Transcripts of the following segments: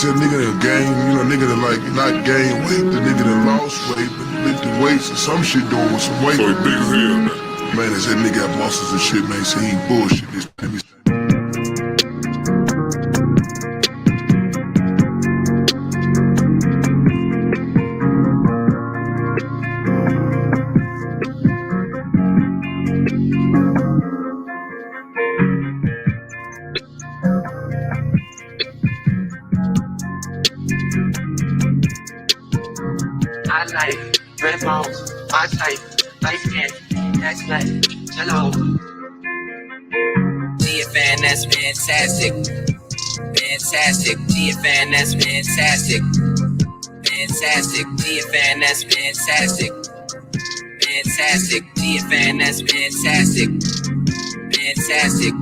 a nigga that gain, nigga that like not gain weight, the nigga that lost weight, but lifted weights or some shit doing with some weight. So he big as hell, man. They said nigga got muscles and shit, man. So he ain't bullshit. This I like red bones, my type, light skin, that's like, hello. GFN, that's fantastic. Fantastic, GFN, that's fantastic. Fantastic, GFN, that's fantastic. Fantastic, GFN, that's fantastic. Fantastic.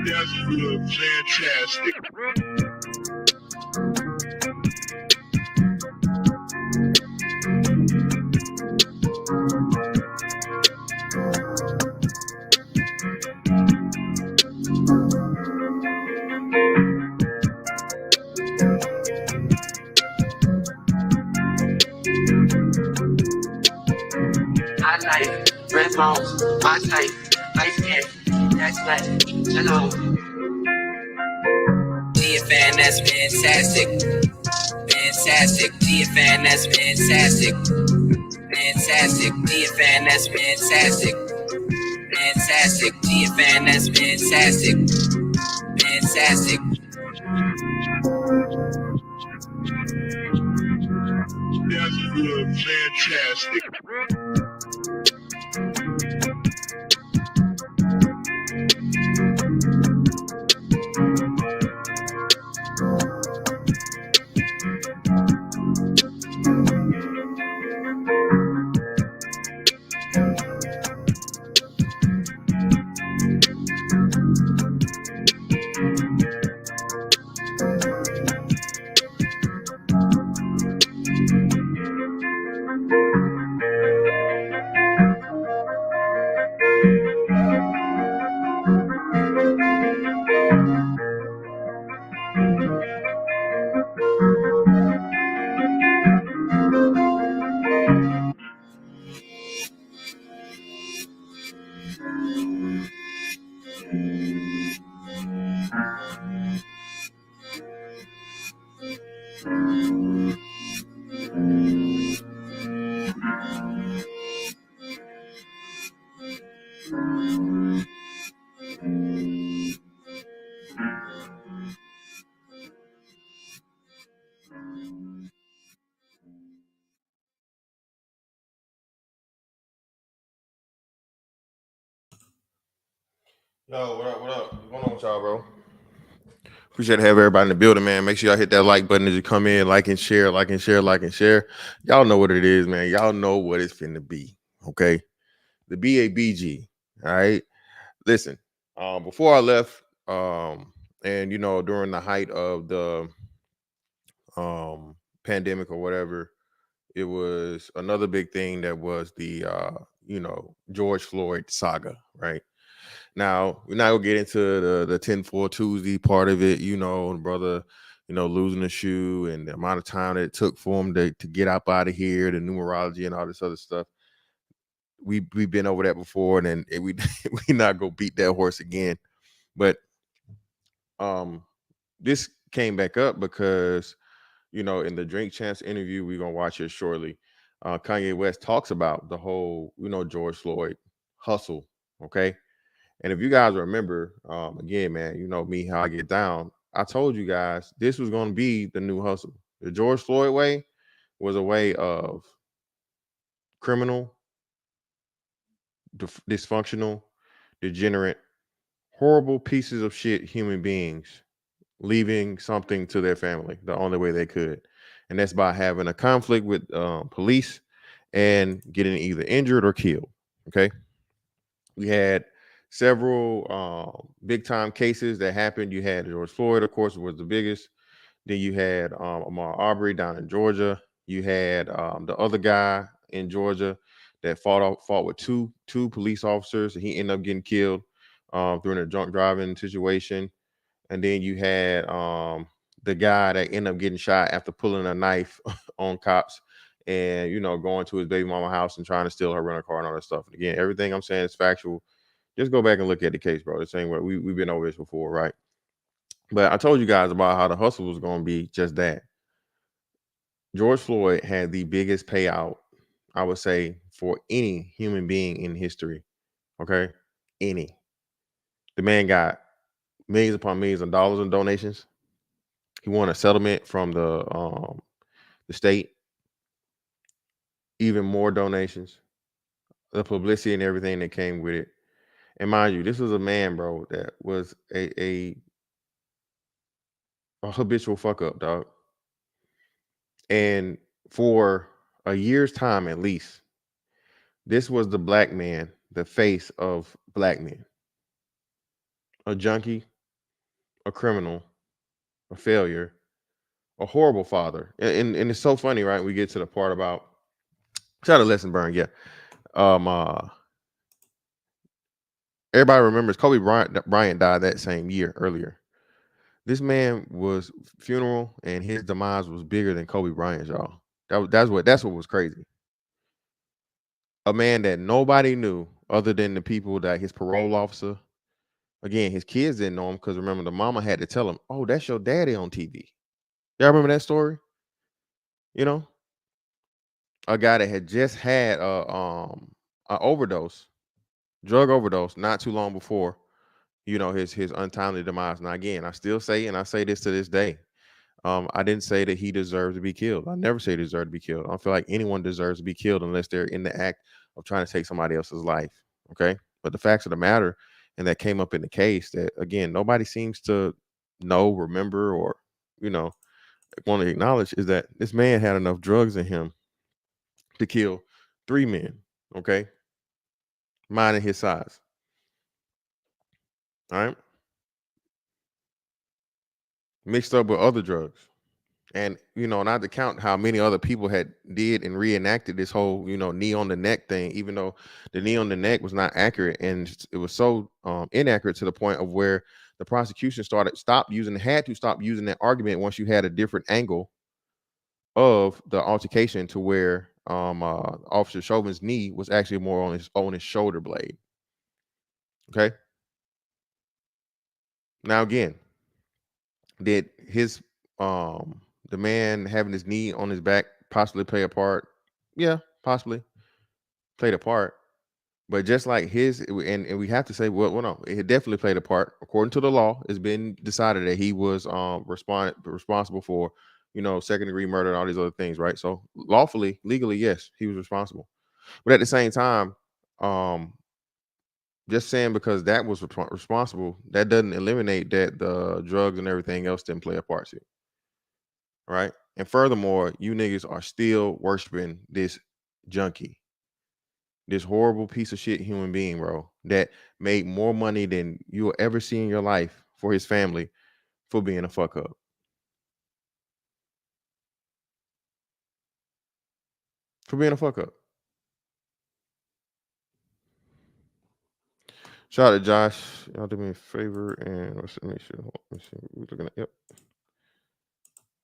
That's real fantastic. I like red bones, my type, light skin, that's like, hello. GFN, that's fantastic. Fantastic, GFN, that's fantastic. Fantastic, GFN, that's fantastic. Fantastic, GFN, that's fantastic. Fantastic. That's real fantastic. Yo, what up? What up? What's going on with y'all, bro? Appreciate to have everybody in the building, man. Make sure y'all hit that like button as you come in, like and share, like and share, like and share. Y'all know what it is, man. Y'all know what it's finna be. Okay. The BABG. All right. Listen, before I left, and during the height of the pandemic or whatever, it was another big thing that was the George Floyd saga, right? Now, we're not gonna get into the 10-4 Tuesday part of it, the brother, losing a shoe and the amount of time that it took for him to get up out of here, the numerology and all this other stuff. We've been over that before, and we not gonna beat that horse again. But this came back up because, in the Drink Champs interview, we're gonna watch it shortly. Kanye West talks about the whole, George Floyd hustle. Okay. And if you guys remember, again, man, you know me, how I get down. I told you guys this was going to be the new hustle. The George Floyd way was a way of criminal, dysfunctional, degenerate, horrible pieces of shit human beings leaving something to their family the only way they could. And that's by having a conflict with police and getting either injured or killed. Okay. We had several big time cases that happened. You had George Floyd, of course, was the biggest. Then you had Ahmaud Arbery down in Georgia. You had the other guy in Georgia that fought with two police officers, and he ended up getting killed. during a drunk driving situation. And then you had the guy that ended up getting shot after pulling a knife on cops and, you know, going to his baby mama house and trying to steal her rental car and all that stuff. And again, everything I'm saying is factual. Just go back and look at the case, bro. The same way we've been over this before, right? But I told you guys about how the hustle was going to be just that. George Floyd had the biggest payout, I would say, for any human being in history. Okay? Any. The man got millions upon millions of dollars in donations. He won a settlement from the state, even more donations, the publicity and everything that came with it. And mind you, this was a man, bro, that was a habitual fuck up, dog. And for a year's time at least, this was the black man, the face of black men. A junkie, a criminal, a failure, a horrible father. And it's so funny, right? We get to the part about shout out to Lesson Burn, yeah. Everybody remembers Kobe Bryant died that same year earlier. This man was funeral and his demise was bigger than Kobe Bryant's, y'all. That's what was crazy. A man that nobody knew other than the people that his parole officer. Again, his kids didn't know him because remember the mama had to tell him, "Oh, that's your daddy on TV." Y'all remember that story? You know, a guy that had just had a overdose, drug overdose, not too long before, you know, his untimely demise. Now, again, I still say, and I say this to this day, I didn't say that he deserves to be killed. I never say he deserves to be killed. I don't feel like anyone deserves to be killed unless they're in the act of trying to take somebody else's life. Okay, but the facts of the matter, and that came up in the case, that again nobody seems to know, remember, or you know want to acknowledge, is that this man had enough drugs in him to kill 3 men. Okay, minding his size. All right, mixed up with other drugs. And you know, not to count how many other people had did and reenacted this whole, you know, knee on the neck thing, even though the knee on the neck was not accurate, and it was so inaccurate to the point of where the prosecution had to stop using that argument once you had a different angle of the altercation, to where Officer Chauvin's knee was actually more on his shoulder blade. Okay. Now again, did his the man having his knee on his back possibly play a part? Yeah, possibly played a part. But just like and we have to say, well, no, it definitely played a part. According to the law, it's been decided that he was responsible for, you know, second degree murder and all these other things, right? So lawfully, legally, yes, he was responsible. But at the same time, just saying because that was responsible, that doesn't eliminate that the drugs and everything else didn't play a part too. Right? And furthermore, you niggas are still worshiping this junkie, this horrible piece of shit human being, bro, that made more money than you'll ever see in your life for his family for being a fuck up. For being a fuck up. Shout out to Josh. Y'all do me a favor and let me see. We're looking at, yep.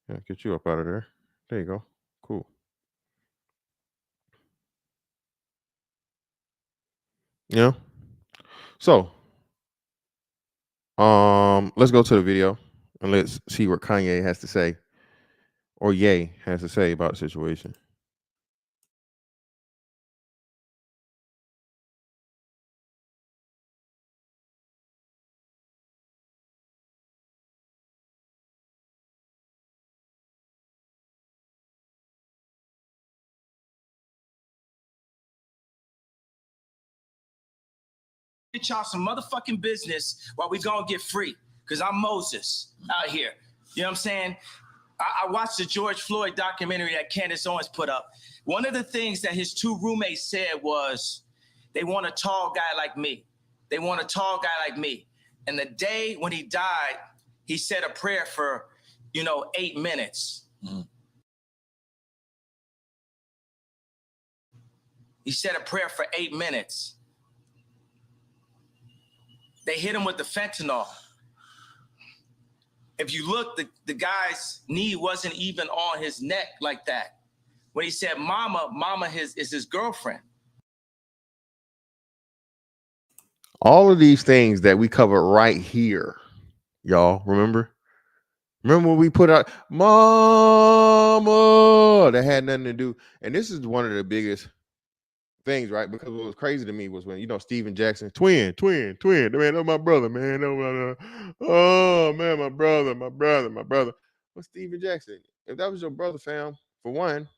Yeah, get you up out of there. There you go. Cool. Yeah. So, let's go to the video and let's see what Kanye has to say, or Ye has to say about the situation. Get y'all some motherfucking business while we gonna get free. Cause I'm Moses out here. You know what I'm saying? I watched the George Floyd documentary that Candace Owens put up. One of the things that his 2 roommates said was, they want a tall guy like me. They want a tall guy like me. And the day when he died, he said a prayer for, 8 minutes. Mm-hmm. He said a prayer for 8 minutes. They hit him with the fentanyl. If you look, the guy's knee wasn't even on his neck like that. When he said mama, mama is his girlfriend. All of these things that we covered right here, y'all, remember? Remember when we put out mama that had nothing to do. And this is one of the biggest things, right? Because what was crazy to me was when, you know, Steven Jackson, twin, man, that's my brother, man. Oh man, my brother. Well, Steven Jackson, if that was your brother, fam, for one,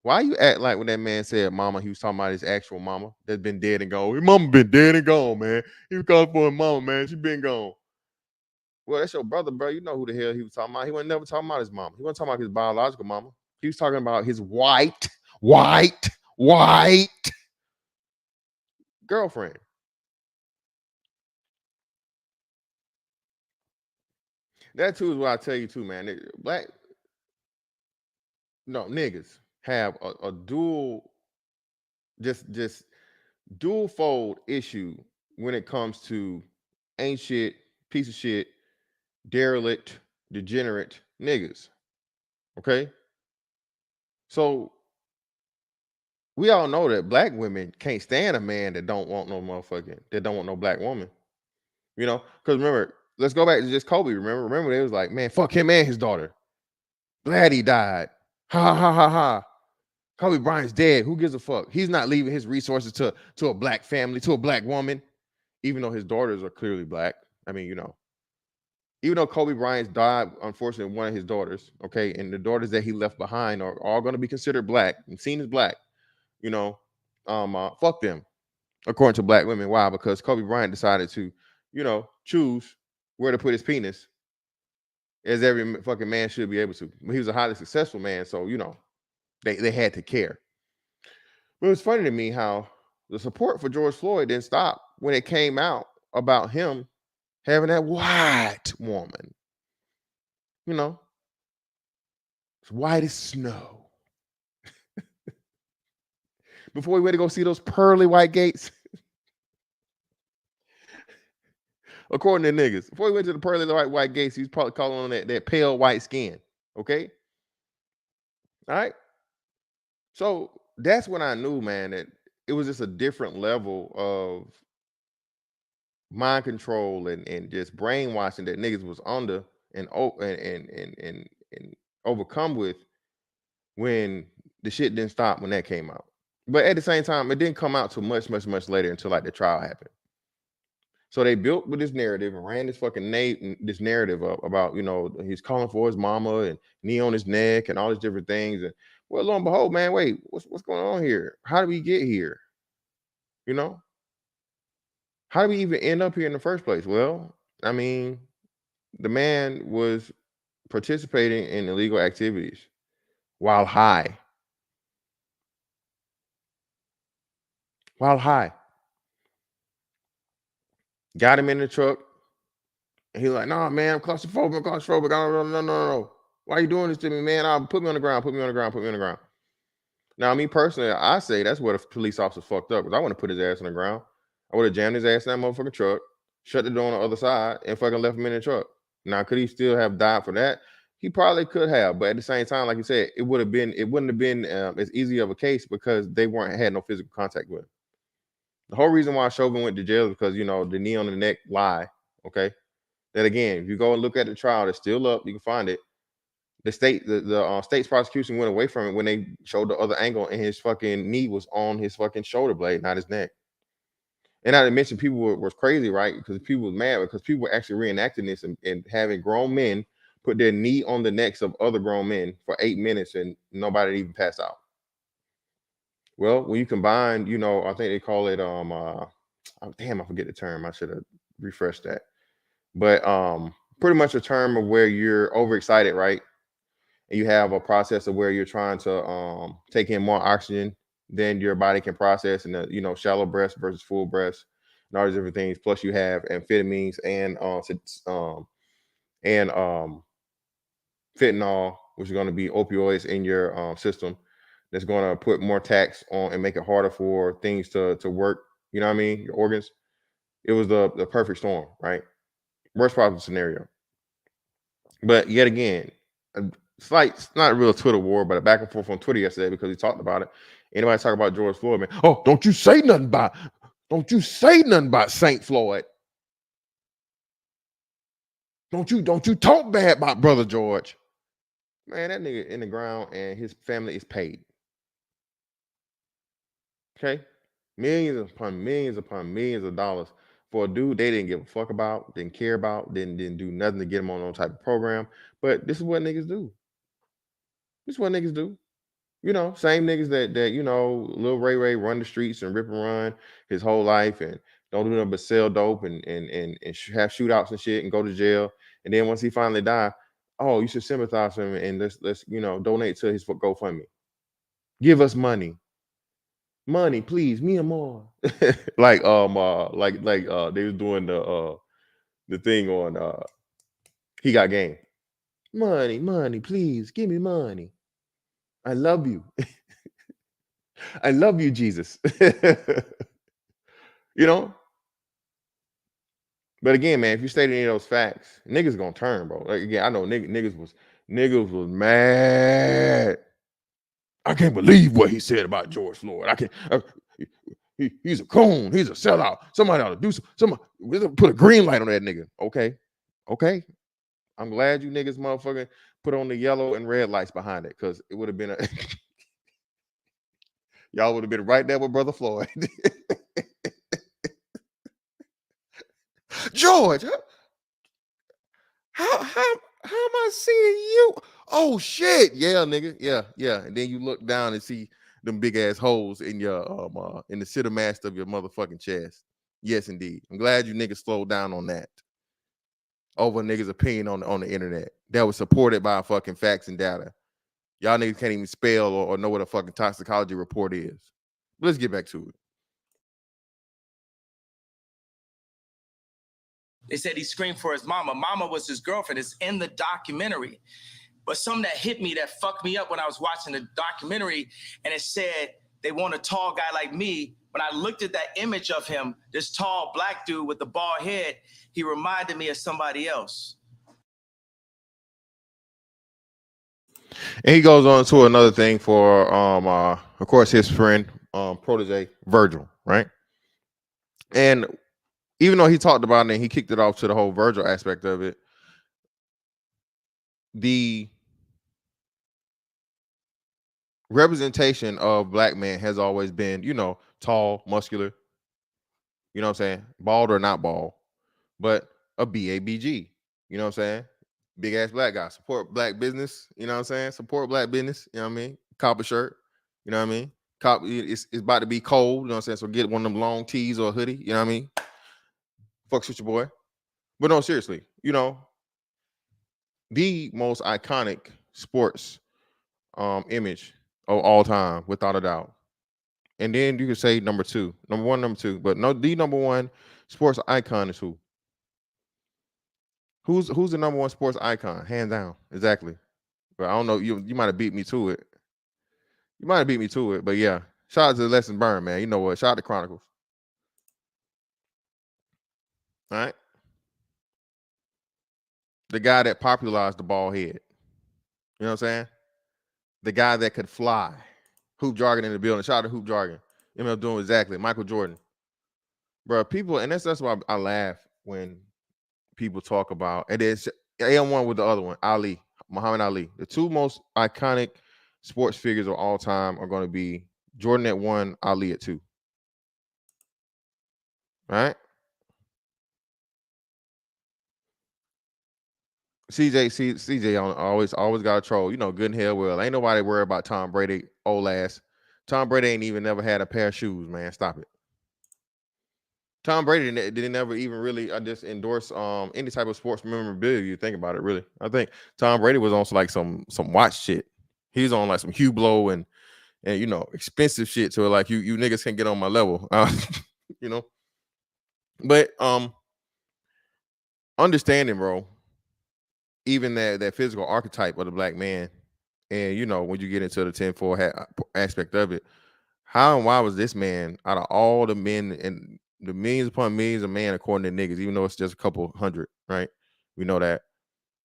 why you act like when that man said mama, he was talking about his actual mama that's been dead and gone? His mama been dead and gone, man. He was calling for his mama, man. She been gone. Well, that's your brother, bro. You know who the hell he was talking about. He wasn't never talking about his mama. He wasn't talking about his biological mama. He was talking about his white girlfriend. That too is what I tell you too, man. Niggas have a dual, just dual fold issue when it comes to ain't shit, piece of shit, derelict, degenerate niggas. Okay? So we all know that black women can't stand a man that don't want no black woman. You know, because remember, let's go back to just Kobe. Remember, they was like, man, fuck him and his daughter. Glad he died. Ha ha ha ha. Kobe Bryant's dead. Who gives a fuck? He's not leaving his resources to a black family, to a black woman, even though his daughters are clearly black. I mean, you know, even though Kobe Bryant died, unfortunately, one of his daughters, okay, and the daughters that he left behind are all going to be considered black and seen as black. You know, fuck them, according to black women. Why? Because Kobe Bryant decided to, you know, choose where to put his penis, as every fucking man should be able to. He was a highly successful man, so you know, they had to care. But it's funny to me how the support for George Floyd didn't stop when it came out about him having that white woman. You know, it's white as snow. Before we went to go see those pearly white gates, according to niggas, before we went to the pearly white gates, he was probably calling on that pale white skin. Okay, all right. So that's when I knew, man, that it was just a different level of mind control and just brainwashing that niggas was under and overcome with when the shit didn't stop when that came out. But at the same time, it didn't come out till much later until like the trial happened. So they built with this narrative and ran this fucking this narrative up about, you know, he's calling for his mama and knee on his neck and all these different things. And well, lo and behold, man, wait, what's going on here? How did we get here? You know? How did we even end up here in the first place? Well, I mean, the man was participating in illegal activities while high. Got him in the truck. And he's like, nah, man, I'm claustrophobic. No. Why are you doing this to me, man? Put me on the ground. Now, me personally, I say that's what a police officer fucked up, because I want to put his ass on the ground. I would have jammed his ass in that motherfucking truck, shut the door on the other side, and fucking left him in the truck. Now, could he still have died for that? He probably could have, but at the same time, like you said, it wouldn't have been as easy of a case because they had no physical contact with him. The whole reason why Chauvin went to jail is because, you know, the knee on the neck lie. Okay, that again, if you go and look at the trial, it's still up. You can find it. The state's prosecution went away from it when they showed the other angle, and his fucking knee was on his fucking shoulder blade, not his neck. And not to mention, people were crazy, right? Because people were mad because people were actually reenacting this and having grown men put their knee on the necks of other grown men for 8 minutes, and nobody even passed out. Well, when you combine, you know, I think they call it damn, I forget the term. I should have refreshed that. But pretty much a term of where you're overexcited, right? And you have a process of where you're trying to take in more oxygen than your body can process, and you know, shallow breaths versus full breaths and all these different things. Plus you have amphetamines and fentanyl, which is going to be opioids in your system, that's going to put more tax on and make it harder for things to work. You know what I mean? Your organs. it was the perfect storm, right? Worst possible scenario. But yet again, it's not a real Twitter war, but a back and forth on Twitter yesterday because he talked about it. Anybody talk about George Floyd, man? Oh, don't you say nothing about Saint Floyd. Don't you talk bad about Brother George. Man, that nigga in the ground and his family is paid. Okay? Millions upon millions of dollars for a dude they didn't give a fuck about, didn't care about, didn't do nothing to get him on no type of program. But this is what niggas do. This is what niggas do. You know, same niggas that you know, Lil Ray run the streets and rip and run his whole life and don't do nothing but sell dope and have shootouts and shit and go to jail. And then once he finally die, oh, you should sympathize with him and let's you know donate to his GoFundMe. Give us money, please, me and more. like they was doing the thing on He Got Game. Money, please, give me money. I love you. I love you, Jesus. You know? But again, man, if you state any of those facts, niggas gonna turn, bro. Like again, I know niggas was mad. I can't believe what he said about George Floyd. I can't. He's a coon. He's a sellout. Somebody ought to do somebody put a green light on that nigga. Okay. I'm glad you niggas motherfucking put on the yellow and red lights behind it, because it would have been y'all would have been right there with Brother Floyd. George, how am I seeing you? Oh shit, yeah, nigga, yeah. And then you look down and see them big ass holes in your in the center mass of your motherfucking chest. Yes, indeed. I'm glad you niggas slowed down on that over niggas' opinion on the internet that was supported by fucking facts and data. Y'all niggas can't even spell or know what a fucking toxicology report is. But let's get back to it. They said he screamed for his mama. Mama was his girlfriend. It's in the documentary. But something that hit me, that fucked me up when I was watching the documentary, and it said they want a tall guy like me. When I looked at that image of him, this tall black dude with the bald head, he reminded me of somebody else. And he goes on to another thing for of course his friend protege Virgil, right? And even though he talked about it and he kicked it off to the whole Virgil aspect of it, the representation of black men has always been, you know, tall, muscular, you know what I'm saying, bald or not bald, but a BABG, you know what I'm saying, big ass black guy, support black business, you know what I'm saying, support black business, you know what I mean, cop a shirt, you know what I mean, cop, it's about to be cold, you know what I'm saying, so get one of them long tees or a hoodie, you know what I mean, fucks with your boy. But no, seriously, you know, the most iconic sports image of all time, without a doubt. And then you could say number one, number two, but no, the number one sports icon is who? Who's the number one sports icon? Hands down, exactly. But I don't know. You might have beat me to it. But yeah, shout out to Lesson Burn, man. You know what? Shout out to Chronicles. All right. The guy that popularized the ball head. You know what I'm saying? The guy that could fly. Hoop Jargon in the building. Shout out to Hoop Jargon. You know, doing exactly. Michael Jordan. Bro, people, and that's why I laugh when people talk about, and it's AM1 with the other one, Ali, Muhammad Ali. The two most iconic sports figures of all time are going to be Jordan at 1, Ali at 2. Right? CJ always got a troll. You know, good and hell well. Ain't nobody worried about Tom Brady, old ass. Tom Brady ain't even never had a pair of shoes, man. Stop it. Tom Brady didn't never even really just endorse any type of sports memorabilia. You think about it, really. I think Tom Brady was on like some watch shit. He's on like some Hublot and you know, expensive shit. So like you niggas can't get on my level, you know. But understanding, bro, even that physical archetype of the black man, and you know, when you get into the 10-4 aspect of it, how and why was this man out of all the men and the millions upon millions of man, according to niggas, even though it's just a couple hundred, right? We know that,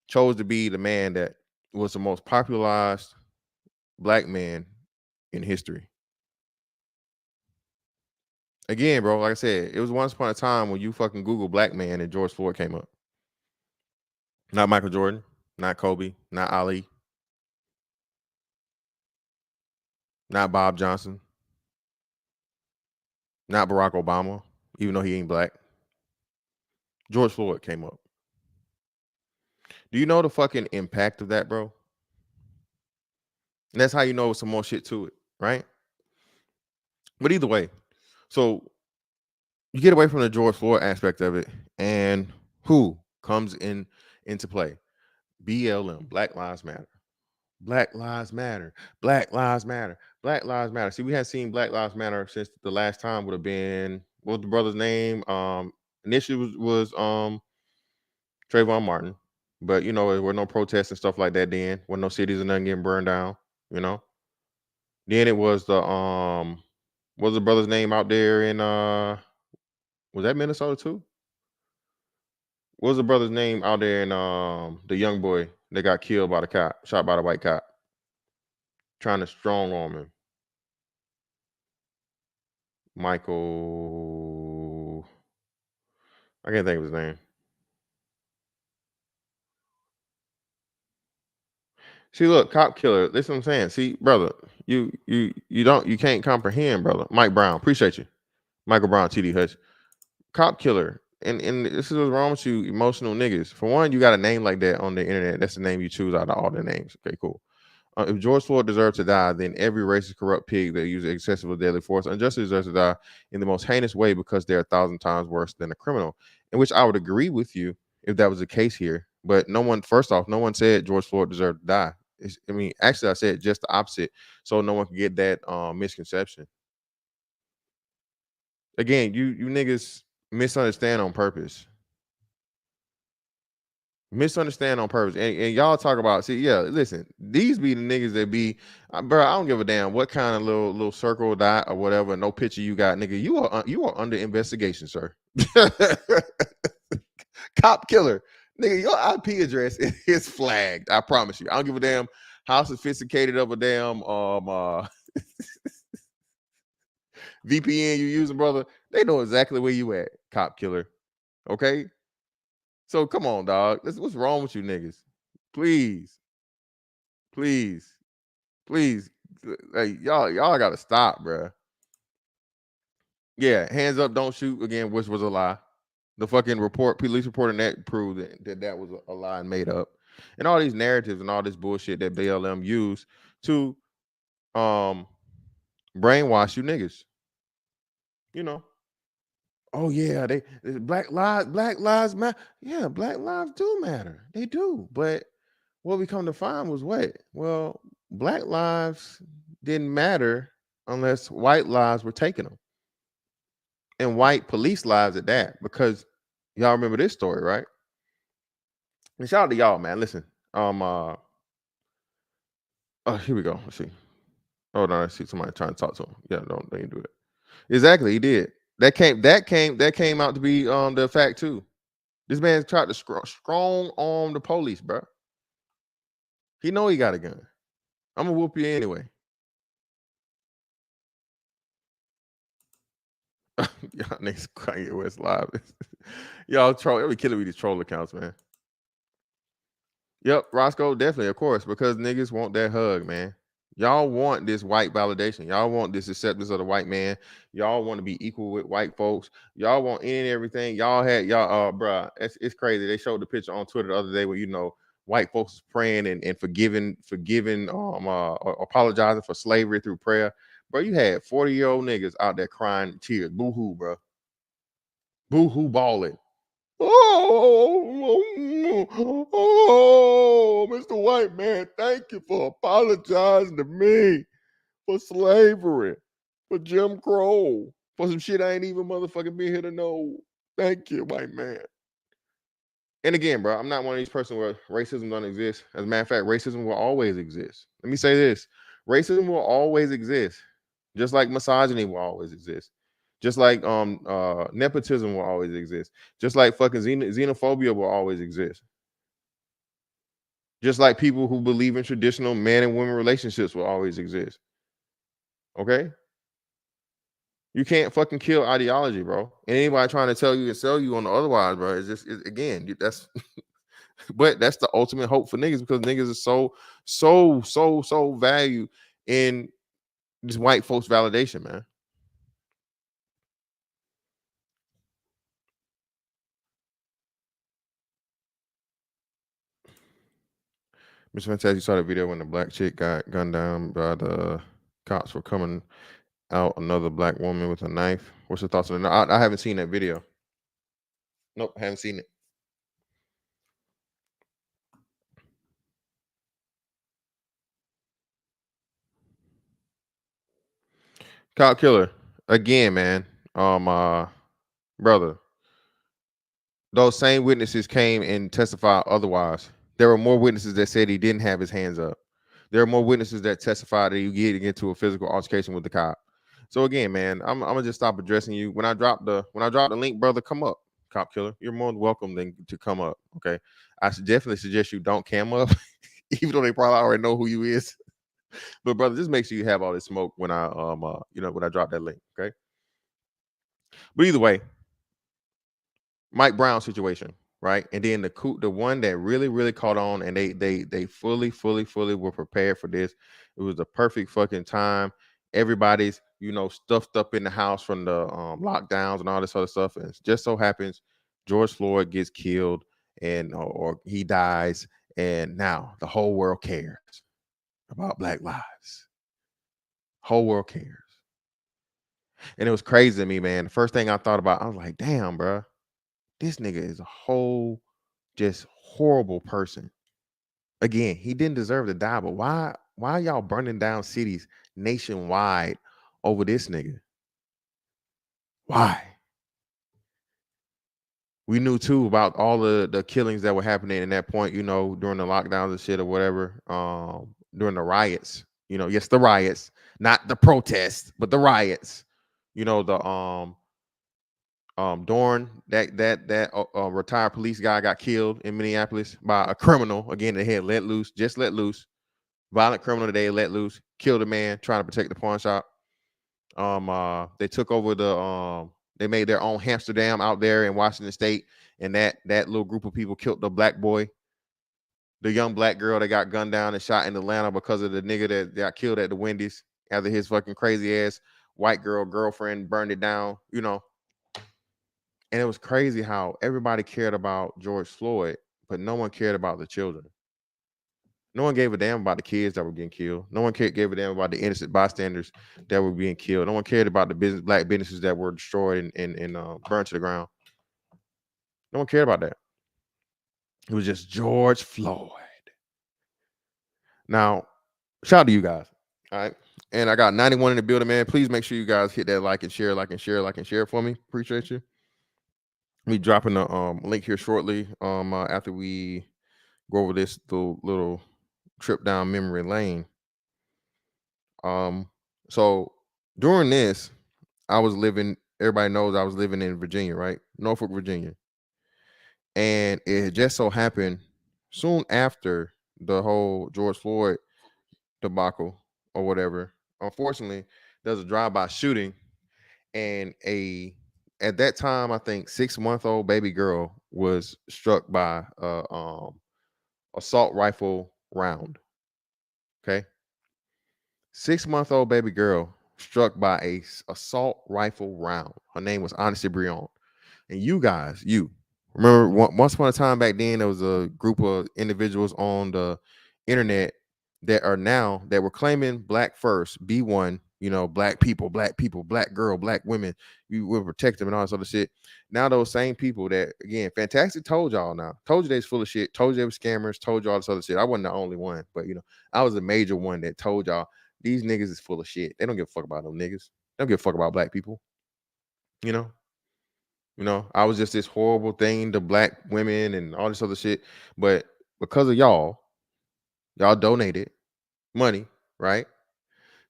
chose to be the man that was the most popularized black man in history. Again, bro, like I said, it was once upon a time when you fucking Google black man and George Floyd came up. Not Michael Jordan, not Kobe, not Ali, not Bob Johnson, not Barack Obama, even though he ain't black. George Floyd came up. Do you know the fucking impact of that, bro? And that's how you know some more shit to it, right? But either way, so you get away from the George Floyd aspect of it, and who comes into play? BLM, Black Lives Matter. Black Lives Matter. Black Lives Matter. Black Lives Matter. See, we hadn't seen Black Lives Matter since the last time would have been, what was the brother's name? Initially was Trayvon Martin, but you know, there were no protests and stuff like that then. There were no cities and nothing getting burned down, you know. Then it was the what was the brother's name out there in was that Minnesota too? What was the brother's name out there in the young boy that got killed by the cop, shot by the white cop, trying to strong arm him? Michael, I can't think of his name. See, look, cop killer. Listen, what I'm saying. See, brother, you can't comprehend, brother. Mike Brown, appreciate you. Michael Brown, TD Hutch, cop killer. And this is what's wrong with you, emotional niggas. For one, you got a name like that on the internet. That's the name you choose out of all the names. Okay, cool. If George Floyd deserves to die, then every racist, corrupt pig that uses excessive or deadly force unjustly deserves to die in the most heinous way because they're 1,000 times worse than a criminal. In which I would agree with you if that was the case here. But no one, first off, no one said George Floyd deserved to die. I mean, actually, I said just the opposite, so no one can get that misconception. Again, you niggas misunderstand on purpose. Misunderstand on purpose. And y'all talk about, see, yeah, listen, these be the niggas that be, bro, I don't give a damn what kind of little circle dot or whatever, no picture you got, nigga. You are under investigation, sir. Cop killer. Nigga, your IP address is flagged. I promise you. I don't give a damn how sophisticated of a damn VPN you using, brother. They know exactly where you at, cop killer. Okay? So come on, dog. What's wrong with you niggas? Please. Please. Please. Like, y'all gotta stop, bro. Yeah, hands up, don't shoot again, which was a lie. The fucking police report and that proved that was a lie and made up. And all these narratives and all this bullshit that BLM used to brainwash you niggas. You know. Oh yeah, they black lives matter. Yeah, black lives do matter. They do. But what we come to find was what? Well, black lives didn't matter unless white lives were taking them. And white police lives at that, because y'all remember this story, right? And shout out to y'all, man. Listen, oh, here we go. Let's see. Oh no, I see somebody trying to talk to him. Yeah, they didn't do it. Exactly, he did. That came out to be the fact too. This man tried to strong arm the police, bro. He know he got a gun. I'm gonna whoop you anyway. Y'all niggas Kanye West live. Y'all troll. Every killing me these troll accounts, man. Yep, Roscoe, definitely, of course, because niggas want that hug, man. Y'all want this white validation. Y'all want this acceptance of the white man. Y'all want to be equal with white folks. Y'all want any and everything. Y'all, bruh, it's crazy. They showed the picture on Twitter the other day where, you know, white folks praying and forgiving, apologizing for slavery through prayer. Bro, you had 40-year-old niggas out there crying tears. Boo-hoo, bro. Boo-hoo balling. Oh, Mr. White Man, thank you for apologizing to me for slavery, for Jim Crow, for some shit I ain't even motherfucking been here to know. Thank you, white man. And again, bro, I'm not one of these persons where racism don't exist. As a matter of fact, racism will always exist. Let me say this. Racism will always exist, just like misogyny will always exist. Just like nepotism will always exist. Just like fucking xenophobia will always exist. Just like people who believe in traditional man and woman relationships will always exist. Okay? You can't fucking kill ideology, bro. And anybody trying to tell you and sell you on the otherwise, bro, is just again, that's but that's the ultimate hope for niggas, because niggas are so valued in this white folks validation, man. Mr. Fantastic, you saw the video when the black chick got gunned down by the cops for coming out another black woman with a knife. What's your thoughts on it? I haven't seen that video. Nope, haven't seen it. Cop killer again, man. Brother, those same witnesses came and testified otherwise. There were more witnesses that said he didn't have his hands up. There are more witnesses that testified that you getting into a physical altercation with the cop. So again, man, I'm gonna just stop addressing you. When I drop the link, brother, come up, cop killer. You're more than welcome to come up. Okay, I should definitely suggest you don't cam up, even though they probably already know who you is. But brother, just make sure you have all this smoke when I when I drop that link. Okay. But either way, Mike Brown situation, right? And then the one that really caught on, and they fully were prepared for this. It was the perfect fucking time. Everybody's stuffed up in the house from the lockdowns and all this other stuff, and it just so happens George Floyd gets killed and or he dies, and now the whole world cares about Black lives. Whole world cares. And it was crazy to me, man. The first thing I thought about, I was like, damn, bro, this nigga is a whole just horrible person. Again, he didn't deserve to die, but why y'all burning down cities nationwide over this nigga? Why? We knew too about all the killings that were happening in that point, during the lockdowns and shit or whatever, during the riots. Yes, the riots, not the protests, but the riots. The Dorn, that retired police guy got killed in Minneapolis by a criminal. Again, they had let loose, violent criminal that they let loose, killed a man trying to protect the pawn shop. They took over they made their own Amsterdam out there in Washington State, and that little group of people killed the black boy, the young black girl that got gunned down and shot in Atlanta because of the nigga that got killed at the Wendy's after his fucking crazy ass white girlfriend burned it down, And it was crazy how everybody cared about George Floyd, but no one cared about the children. No one gave a damn about the kids that were getting killed. No one gave a damn about the innocent bystanders that were being killed. No one cared about the black businesses that were destroyed and burned to the ground. No one cared about that. It was just George Floyd. Now, shout out to you guys. All right. And I got 91 in the building, man. Please make sure you guys hit that like and share for me. Appreciate you. We dropping the link here shortly. After we go over this little trip down memory lane. So during this, everybody knows I was living in Virginia, right? Norfolk, Virginia. And it just so happened soon after the whole George Floyd debacle or whatever, unfortunately, there's a drive-by shooting, and at that time, I think 6-month-old baby girl was struck by a assault rifle round. Okay. 6-month-old baby girl struck by a assault rifle round. Her name was Honesty Brion. And you guys, remember once upon a time back then, there was a group of individuals on the internet that were claiming black first, B1, black people, black girl, black women, you will protect them and all this other shit. Now those same people that, again, Fantastic told y'all told you they was full of shit, told you they were scammers, told you all this other shit. I wasn't the only one, but I was a major one that told y'all these niggas is full of shit. They don't give a fuck about them niggas. They don't give a fuck about black people. I was just this horrible thing to black women and all this other shit. But because of y'all donated money, right,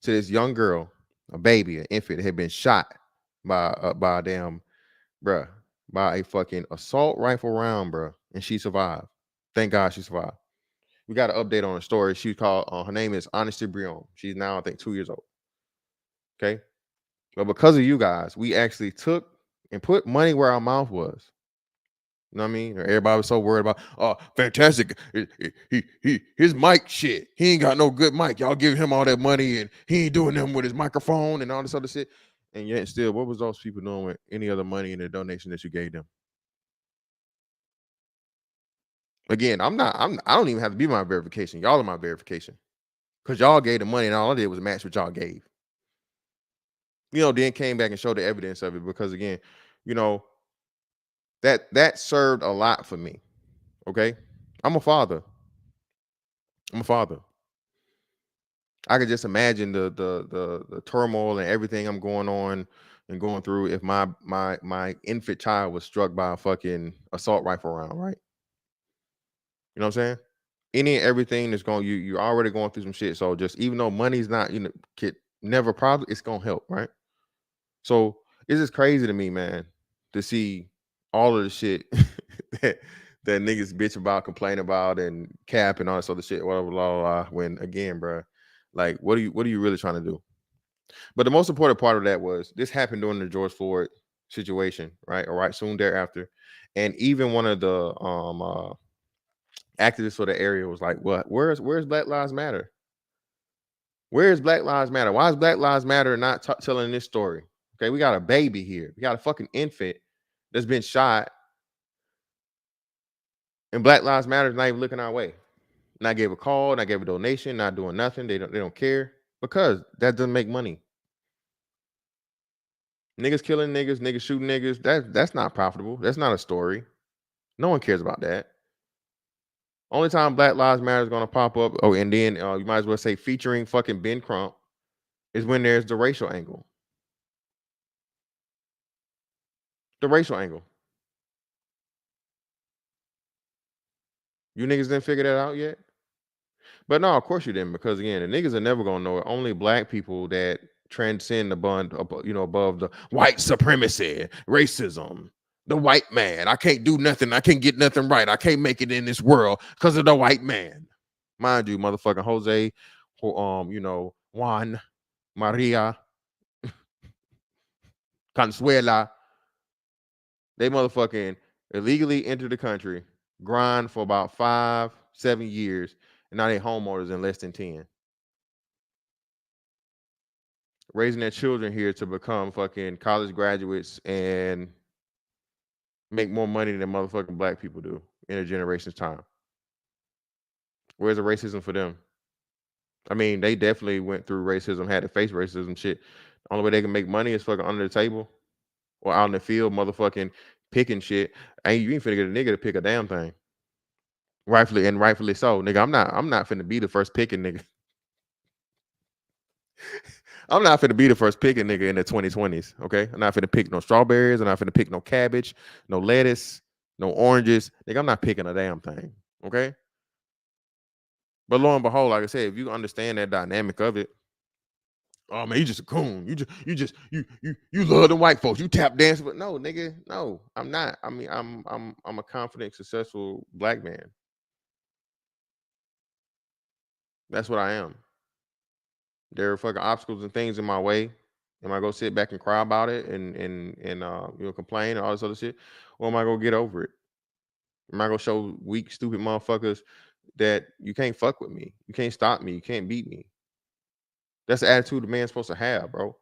to this young girl, a baby, an infant that had been shot by a damn bruh, by a fucking assault rifle round, bruh, and she survived. Thank God she survived. We got an update on her story. She called. Her name is Honesty Brion. She's now, I think, 2 years old. Okay, but because of you guys, we actually took and put money where our mouth was. You know what I mean? Everybody was so worried about, oh, fantastic. His mic shit. He ain't got no good mic. Y'all give him all that money and he ain't doing them with his microphone and all this other shit. And yet still, what was those people doing with any other money in the donation that you gave them? Again, I don't even have to be my verification. Y'all are my verification. Because y'all gave the money and all I did was match what y'all gave. You know, then came back and showed the evidence of it because again, you know, that served a lot for me. Okay. I'm a father. I could just imagine the turmoil and everything I'm going on and going through if my infant child was struck by a fucking assault rifle round, right? You know what I'm saying? Any and everything that's going, you're already going through some shit. So just even though money's not, kid, never probably it's gonna help, right? So it's just crazy to me, man, to see all of the shit that niggas bitch about, complain about, and cap and all this other shit, whatever, blah, blah, blah. When again, bro, like, what are you really trying to do? But the most important part of that was this happened during the George Floyd situation, right? Or right soon thereafter, and even one of the activists for the area was like, "What? Where's Black Lives Matter? Where's Black Lives Matter? Why is Black Lives Matter not telling this story?" Okay, we got a baby here. We got a fucking infant that's been shot, and Black Lives Matter is not even looking our way. Not gave a call, not gave a donation, not doing nothing. They don't care because that doesn't make money. Niggas killing niggas, niggas shooting niggas. That's not profitable. That's not a story. No one cares about that. Only time Black Lives Matter is gonna pop up. Oh, and then you might as well say featuring fucking Ben Crump is when there's the racial angle. The racial angle. You niggas didn't figure that out yet? But no, of course you didn't, because again, the niggas are never gonna know it. Only black people that transcend the bond, above the white supremacy, racism, the white man. I can't do nothing. I can't get nothing right. I can't make it in this world because of the white man. Mind you, motherfucking Jose, Juan, Maria, Consuela, they motherfucking illegally entered the country, grind for about 5-7 years, and now they homeowners in less than 10. Raising their children here to become fucking college graduates and make more money than motherfucking black people do in a generation's time. Where's the racism for them? I mean, they definitely went through racism, had to face racism shit. The only way they can make money is fucking under the table or out in the field, motherfucking picking shit. You ain't finna get a nigga to pick a damn thing. Rightfully so, nigga. I'm not finna be the first picking nigga. I'm not finna be the first picking nigga in the 2020s. Okay, I'm not finna pick no strawberries. I'm not finna pick no cabbage, no lettuce, no oranges. Nigga, I'm not picking a damn thing. Okay. But lo and behold, like I said, if you understand that dynamic of it, oh man, you just a coon. You love the white folks. You tap dance, but no, nigga, no, I'm not. I mean, I'm a confident, successful black man. That's what I am. There are fucking obstacles and things in my way. Am I gonna sit back and cry about it and complain and all this other shit? Or am I gonna get over it? Am I gonna show weak, stupid motherfuckers that you can't fuck with me? You can't stop me. You can't beat me. That's the attitude a man's supposed to have, bro.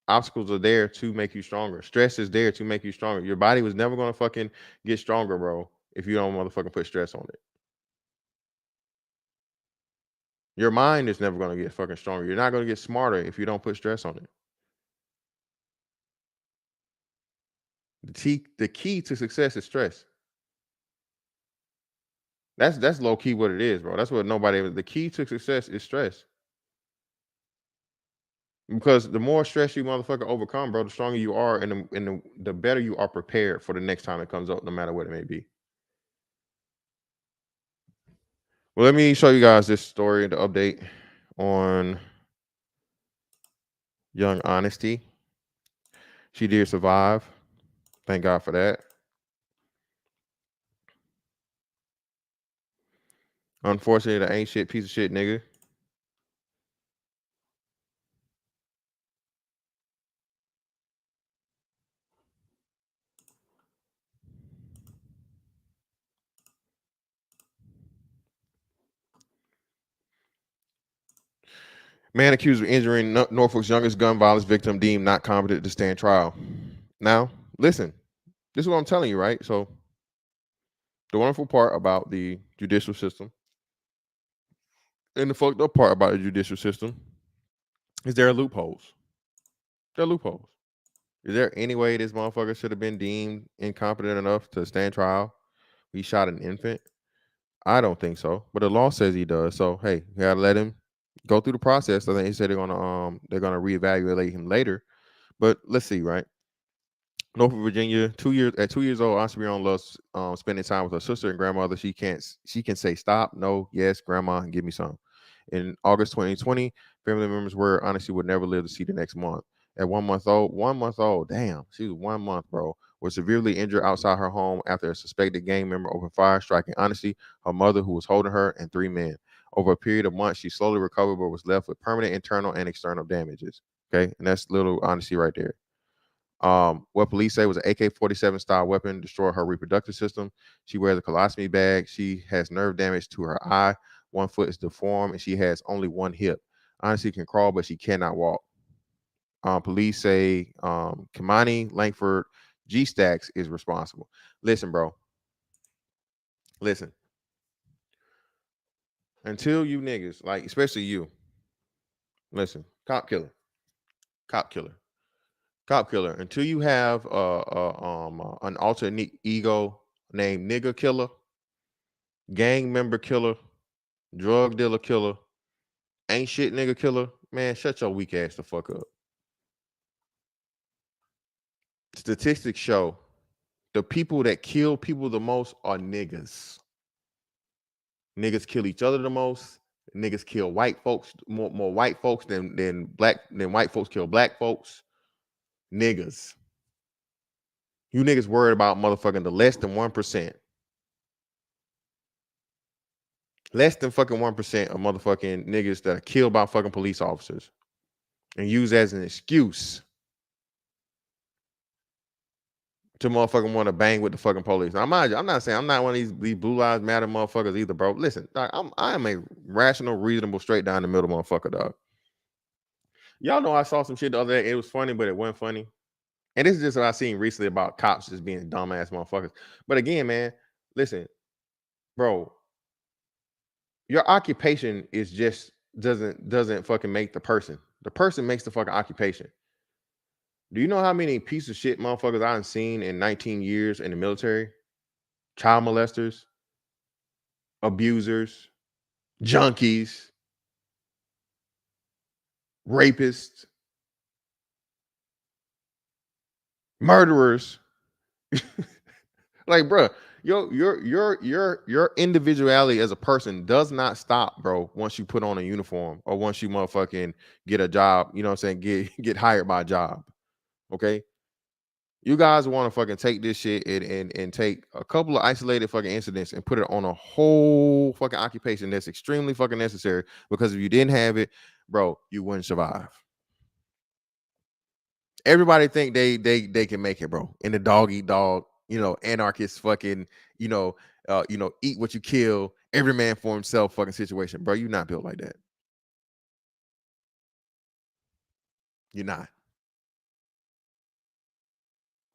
Obstacles are there to make you stronger. Stress is there to make you stronger. Your body was never gonna fucking get stronger, bro, if you don't motherfucking put stress on it. Your mind is never gonna get fucking stronger. You're not gonna get smarter if you don't put stress on it. The key to success is stress. That's low key what it is, bro. That's what the key to success is stress. Because the more stress you motherfucker overcome, bro, the stronger you are and the better you are prepared for the next time it comes up, no matter what it may be. Well, let me show you guys this story, the update on Young Honesty. She did survive. Thank God for that. Unfortunately, the ain't shit piece of shit nigga. Man accused of injuring Norfolk's youngest gun violence victim deemed not competent to stand trial. Now, listen, this is what I'm telling you, right? So, the wonderful part about the judicial system and the fucked up part about the judicial system is there are loopholes. There are loopholes. Is there any way this motherfucker should have been deemed incompetent enough to stand trial? He shot an infant. I don't think so, but the law says he does. So hey, you gotta let him go through the process. I think he said they're gonna reevaluate him later. But let's see, right? Norfolk, Virginia, 2 years old, Osirion loves spending time with her sister and grandmother. She can say stop, no, yes, grandma, and give me some. In August 2020, family members were honestly would never live to see the next month. At 1 month old, damn, she was 1 month, bro, was severely injured outside her home after a suspected gang member opened fire, striking honestly her mother who was holding her and 3 men. Over a period of months, she slowly recovered but was left with permanent internal and external damages. Okay, and that's little honesty right there. What police say was an AK-47 style weapon destroyed her reproductive system. She wears a colostomy bag. She has nerve damage to her eye. 1 foot is deformed, and she has only 1 hip. Honestly, can crawl, but she cannot walk. Police say Kimani Langford G Stacks is responsible. Listen, bro. Listen. Until you niggas, like especially you, listen, cop killer. Until you have an alternate ego named nigga killer, gang member killer, drug dealer killer, ain't shit nigga killer, man, shut your weak ass the fuck up. Statistics show the people that kill people the most are niggas. Niggas kill each other the most. Niggas kill white folks, more white folks than white folks kill black folks. Niggas. You niggas worried about motherfucking the less than 1%. Less than fucking 1% of motherfucking niggas that are killed by fucking police officers and use as an excuse to motherfucking want to bang with the fucking police. Now, mind you, I'm not saying I'm not one of these blue lives matter motherfuckers either, bro. Listen, dog, I am a rational, reasonable, straight down the middle motherfucker, dog. Y'all know I saw some shit the other day. It was funny, but it wasn't funny. And this is just what I seen recently about cops just being dumbass motherfuckers. But again, man, listen, bro, your occupation is just doesn't fucking make the person. The person makes the fucking occupation. Do you know how many piece of shit motherfuckers I've seen in 19 years in the military? Child molesters, abusers, junkies, rapists, murderers. Like, bro, your individuality as a person does not stop, bro, once you put on a uniform or once you motherfucking get a job, you know what I'm saying? Get hired by a job. Okay. You guys want to fucking take this shit and take a couple of isolated fucking incidents and put it on a whole fucking occupation that's extremely fucking necessary, because if you didn't have it, bro, you wouldn't survive. Everybody think they can make it, bro. In the dog eat dog, anarchist fucking, eat what you kill, every man for himself fucking situation, bro. You're not built like that. You're not.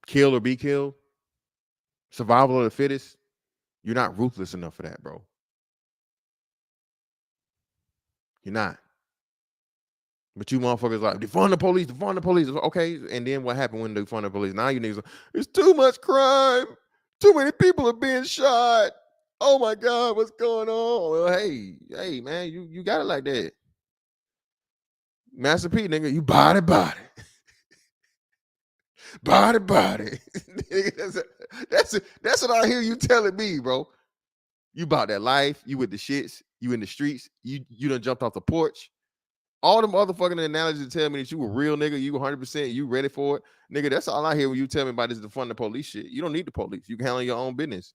Kill or be killed, survival of the fittest. You're not ruthless enough for that, bro. You're not. But you motherfuckers like defund the police. Okay, and then what happened when they defund the police? Now you niggas, it's too much crime. Too many people are being shot. Oh my God, what's going on? Well, hey, man, you got it like that. Master P, nigga, you body. body. That's what I hear you telling me, bro. You about that life. You with the shits. You in the streets. You done jumped off the porch. All the motherfucking analogies to tell me that you a real nigga, you 100%, you ready for it, nigga. That's all I hear when you tell me about this defund the police shit. You don't need the police. You can handle your own business.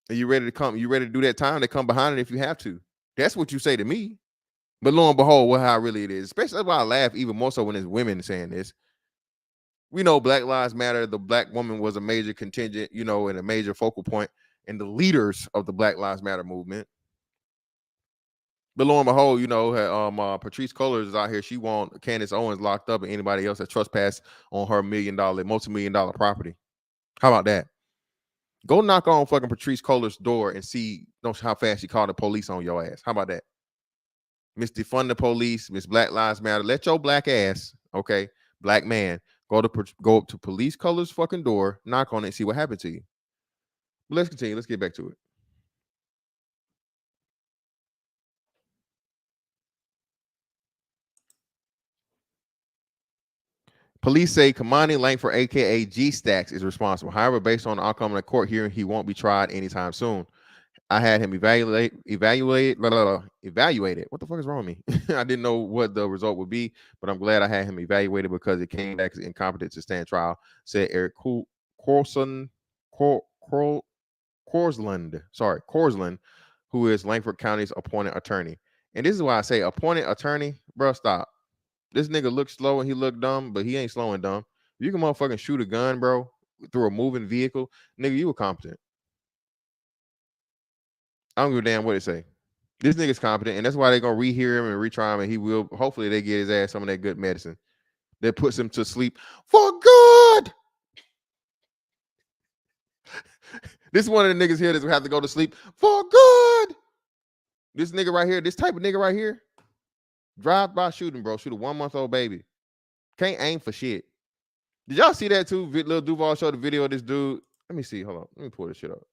And you ready to come? You ready to do that time to come behind it if you have to? That's what you say to me. But lo and behold, what how really it is. Especially that's why I laugh even more so when it's women saying this. We know Black Lives Matter. The black woman was a major contingent, you know, and a major focal point and the leaders of the Black Lives Matter movement. But lo and behold, you know, Patrice Cullors is out here. She want Candace Owens locked up and anybody else that trespassed on her multi-million-dollar property. How about that? Go knock on fucking Patrice Cullors' door and see how fast she called the police on your ass. How about that? Miss Defund the Police, Miss Black Lives Matter. Let your black ass, okay, black man, go up to Police Cullors' fucking door, knock on it, and see what happened to you. But let's continue. Let's get back to it. Police say Kamani Langford, aka G Stacks, is responsible. However, based on the outcome of the court hearing, he won't be tried anytime soon. I had him evaluated. What the fuck is wrong with me? I didn't know what the result would be, but I'm glad I had him evaluated because it came back as incompetent to stand trial, said Eric Korsland, who is Langford County's appointed attorney. And this is why I say appointed attorney, bro, stop. This nigga looks slow and he look dumb, but he ain't slow and dumb. If you can motherfucking shoot a gun, bro, through a moving vehicle, nigga, you were competent. I don't give a damn what it say. This nigga's competent, and that's why they're gonna rehear him and retry him, and he will. Hopefully, they get his ass some of that good medicine that puts him to sleep for good. This is one of the niggas here that have to go to sleep for good. This nigga right here, this type of nigga right here, drive-by shooting, bro. Shoot a 1-month-old baby. Can't aim for shit. Did y'all see that too? Lil Duval showed the video of this dude. Let me see. Hold on. Let me pull this shit up.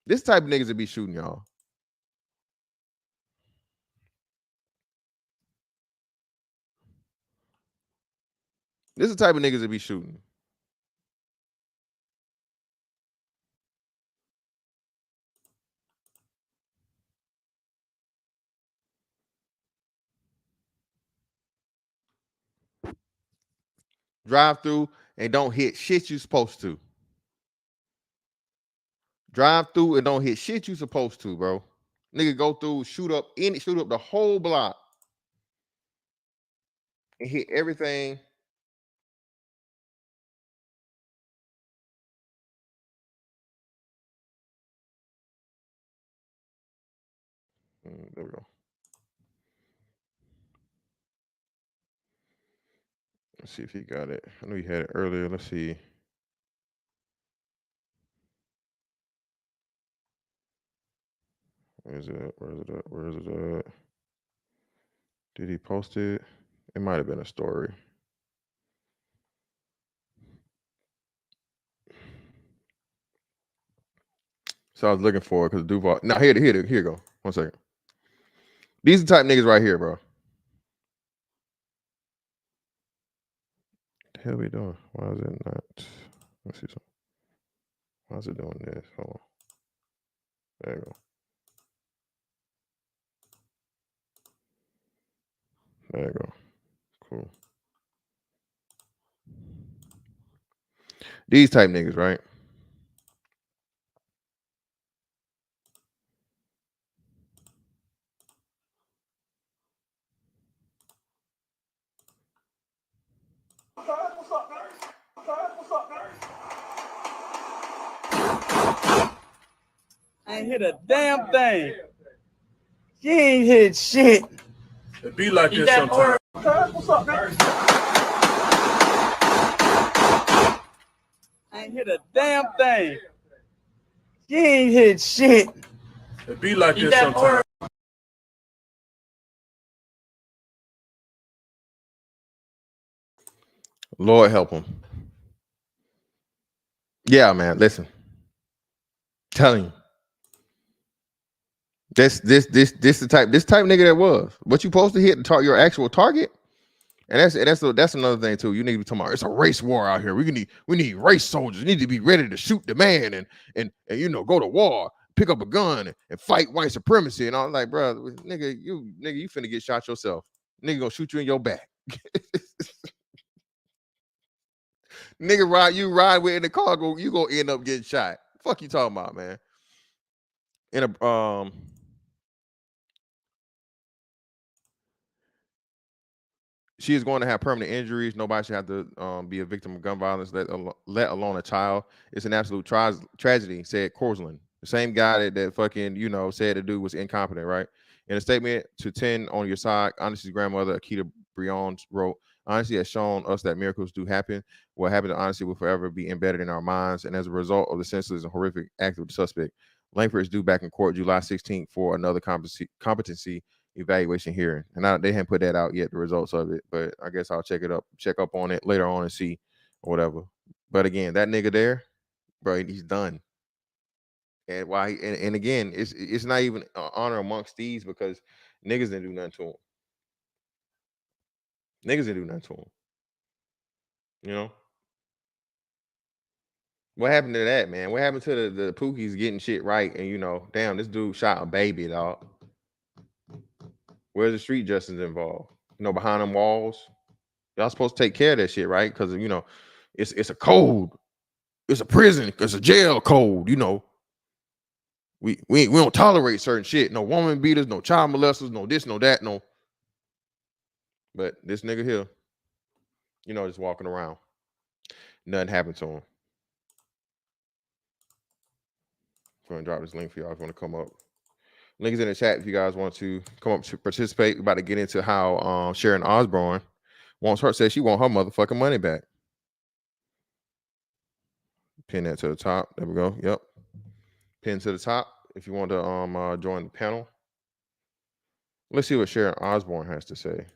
This type of niggas that be shooting y'all. This is the type of niggas that be shooting. Drive through and don't hit shit you supposed to. Drive through and don't hit shit you supposed to, bro. Nigga go through, shoot up the whole block and hit everything. There we go. Let's see if he got it. I know he had it earlier. Let's see. Where is it at? Where is it at? Did he post it? It might have been a story. So I was looking for it because Duval. Now here you go. 1 second. These are the type of niggas right here, bro. What the hell we doing? Why is it not? Let's see something. Why is it doing this? Hold on. There you go. There you go. Cool. These type niggas, right? I ain't hit a damn thing. You ain't hit shit. It be like this sometimes. What's up, man? I ain't hit a damn thing. You ain't hit shit. It be like this sometimes. Lord help him. Yeah, man. Listen. Telling you. This the type nigga that was. What you supposed to hit your actual target? And that's another thing too. You need to be talking about it's a race war out here. We need race soldiers. You need to be ready to shoot the man and you know go to war, pick up a gun and fight white supremacy. And I was like, bro, nigga, you finna get shot yourself. Nigga gonna shoot you in your back. Nigga ride with in the car, you gonna end up getting shot. Fuck you talking about, man. In a she is going to have permanent injuries. Nobody should have to be a victim of gun violence, let alone a child. It's an absolute tragedy, said Corsland, the same guy that fucking, said the dude was incompetent, right? In a statement to 10 on your side, Honesty's grandmother, Akita Brion, wrote, Honesty has shown us that miracles do happen. What happened to Honesty will forever be embedded in our minds. And as a result of the senseless and horrific act of the suspect, Langford is due back in court July 16th for another competency evaluation hearing. And they haven't put that out yet, the results of it. But I guess I'll check up on it later on and see or whatever. But again, that nigga there, bro, he's done. And why? And again, it's not even honor amongst these because niggas didn't do nothing to him. Niggas didn't do nothing to him. You know? What happened to that, man? What happened to the Pookies getting shit right? And damn, this dude shot a baby, dog. Where's the street justice involved? Behind them walls. Y'all supposed to take care of that shit, right? Because it's a code. It's a prison. It's a jail code. We don't tolerate certain shit. No woman beaters, no child molesters, no this, no that, no. But this nigga here, just walking around. Nothing happened to him. I'm gonna drop this link for y'all if you want to come up. Links in the chat if you guys want to come up to participate. We're about to get into how Sharon Osbourne says she wants her motherfucking money back. Pin that to the top. There we go. Yep. Pin to the top if you want to join the panel. Let's see what Sharon Osbourne has to say.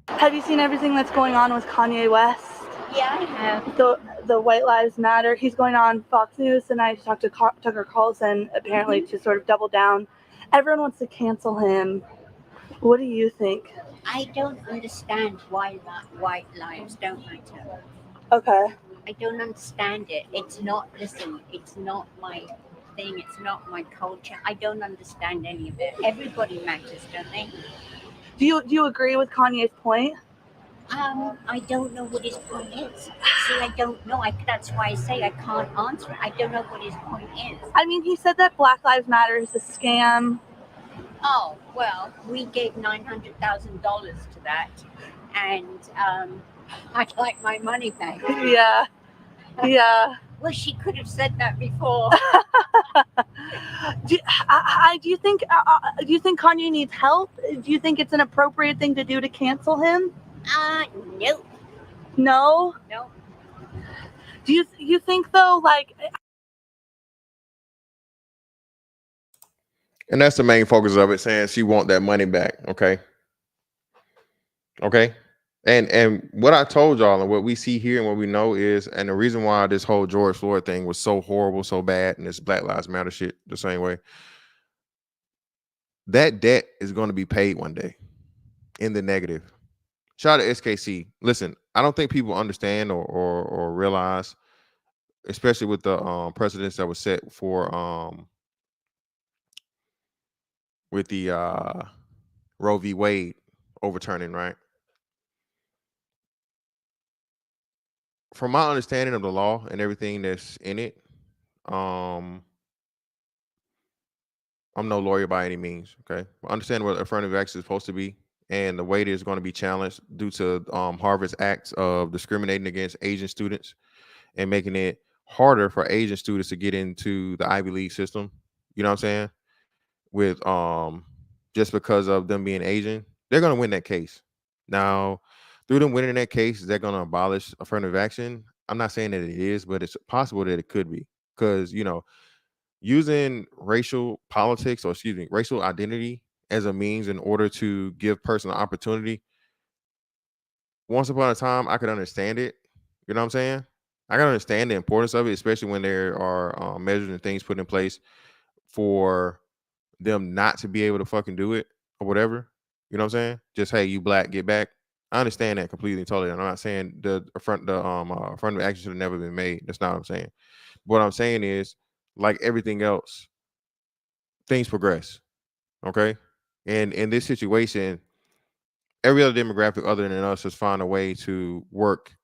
Have you seen everything that's going on with Kanye West? Yeah, I have. The White Lives Matter. He's going on Fox News tonight to talk to Tucker Carlson, apparently to sort of double down. Everyone wants to cancel him. What do you think? I don't understand why white lives don't matter. Okay. I don't understand it. It's not my thing. It's not my culture. I don't understand any of it. Everybody matters, don't they? Do you agree with Kanye's point? I don't know what his point is. See, I don't know. That's why I say I can't answer it. I don't know what his point is. I mean, he said that Black Lives Matter is a scam. Oh, well, we gave $900,000 to that, and I'd like my money back. Yeah. Yeah. Well, she could have said that before. Do you think Kanye needs help? Do you think it's an appropriate thing to do to cancel him? No. No? No. Do you think though, like? And that's the main focus of it, saying she want that money back. Okay. And what I told y'all and what we see here and what we know is, and the reason why this whole George Floyd thing was so horrible, so bad, and this Black Lives Matter shit the same way, that debt is going to be paid one day in the negative. Shout out to SKC. Listen, I don't think people understand or realize, especially with the precedents that was set for with the Roe v. Wade overturning, right? From my understanding of the law and everything that's in it, I'm no lawyer by any means. Okay, I understand what affirmative action is supposed to be, and the way it is going to be challenged due to Harvard's acts of discriminating against Asian students and making it harder for Asian students to get into the Ivy League system. You know what I'm saying? With just because of them being Asian, they're going to win that case. Now, through them winning that case, they're going to abolish affirmative action. I'm not saying that it is, but it's possible that it could be, because using racial politics, or racial identity as a means in order to give person an opportunity. Once upon a time, I could understand it. You know what I'm saying? I can understand the importance of it, especially when there are measures and things put in place for them not to be able to fucking do it or whatever. You know what I'm saying? Just, hey, you black, get back. I understand that completely and totally. I'm not saying the affirmative action should have never been made. That's not what I'm saying. What I'm saying is, like everything else, things progress. Okay. And in this situation, every other demographic other than us has found a way to work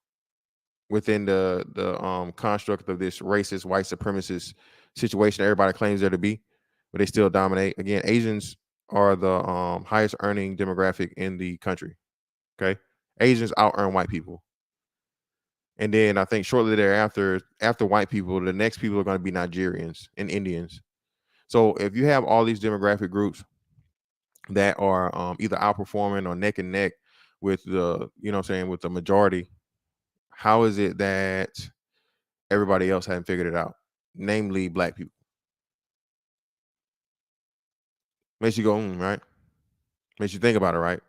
within the construct of this racist white supremacist situation everybody claims there to be, but they still dominate. Again, Asians are the highest earning demographic in the country. Okay. Asians out earn white people. And then I think shortly thereafter, after white people, the next people are going to be Nigerians and Indians. So if you have all these demographic groups that are either outperforming or neck and neck with the, you know what I'm saying, with the majority, how is it that everybody else hadn't figured it out? Namely, black people. Makes you go, right? Makes you think about it, right?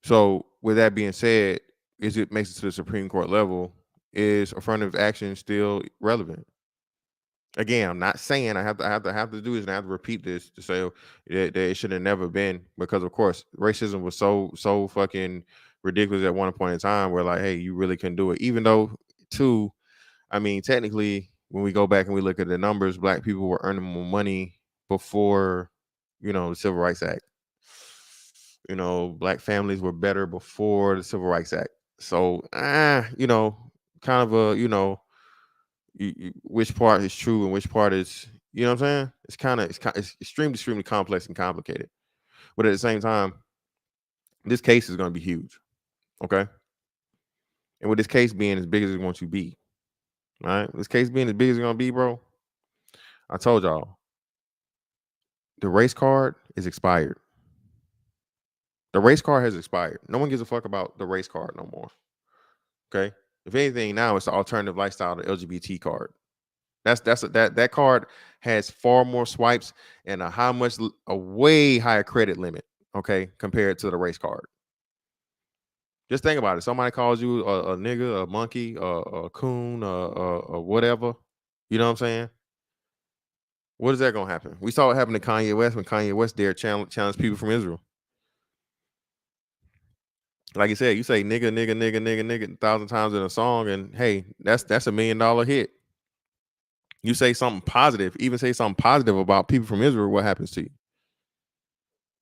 So with that being said, is it makes it to the Supreme Court level? Is affirmative action still relevant? Again, I'm not saying I have to do this and I have to repeat this to say that it should have never been, because of course racism was so fucking ridiculous at one point in time where, like, hey, you really couldn't do it. Even though, too, I mean, technically, when we go back and we look at the numbers, black people were earning more money before, you know, the Civil Rights Act. You know, black families were better before the Civil Rights Act. So, you know, kind of a, you know, which part is true and which part is, you know what I'm saying? It's extremely complex and complicated. But at the same time, this case is going to be huge. Okay. And with this case being as big as it wants to be, right? This case being as big as it's going to be, bro, I told y'all, the race card is expired. The race card has expired. No one gives a fuck about the race card no more. Okay. If anything, now it's the alternative lifestyle, the LGBT card. That card has far more swipes and a way higher credit limit, okay, compared to the race card. Just think about it. Somebody calls you a nigga, a monkey, a coon, or whatever. You know what I'm saying? What is that gonna happen? We saw it happen to Kanye West when Kanye West dared challenge people from Israel. Like you said, you say nigga 1,000 times in a song, and hey, that's $1 million hit. You say something positive, even say something positive about people from Israel, what happens to you?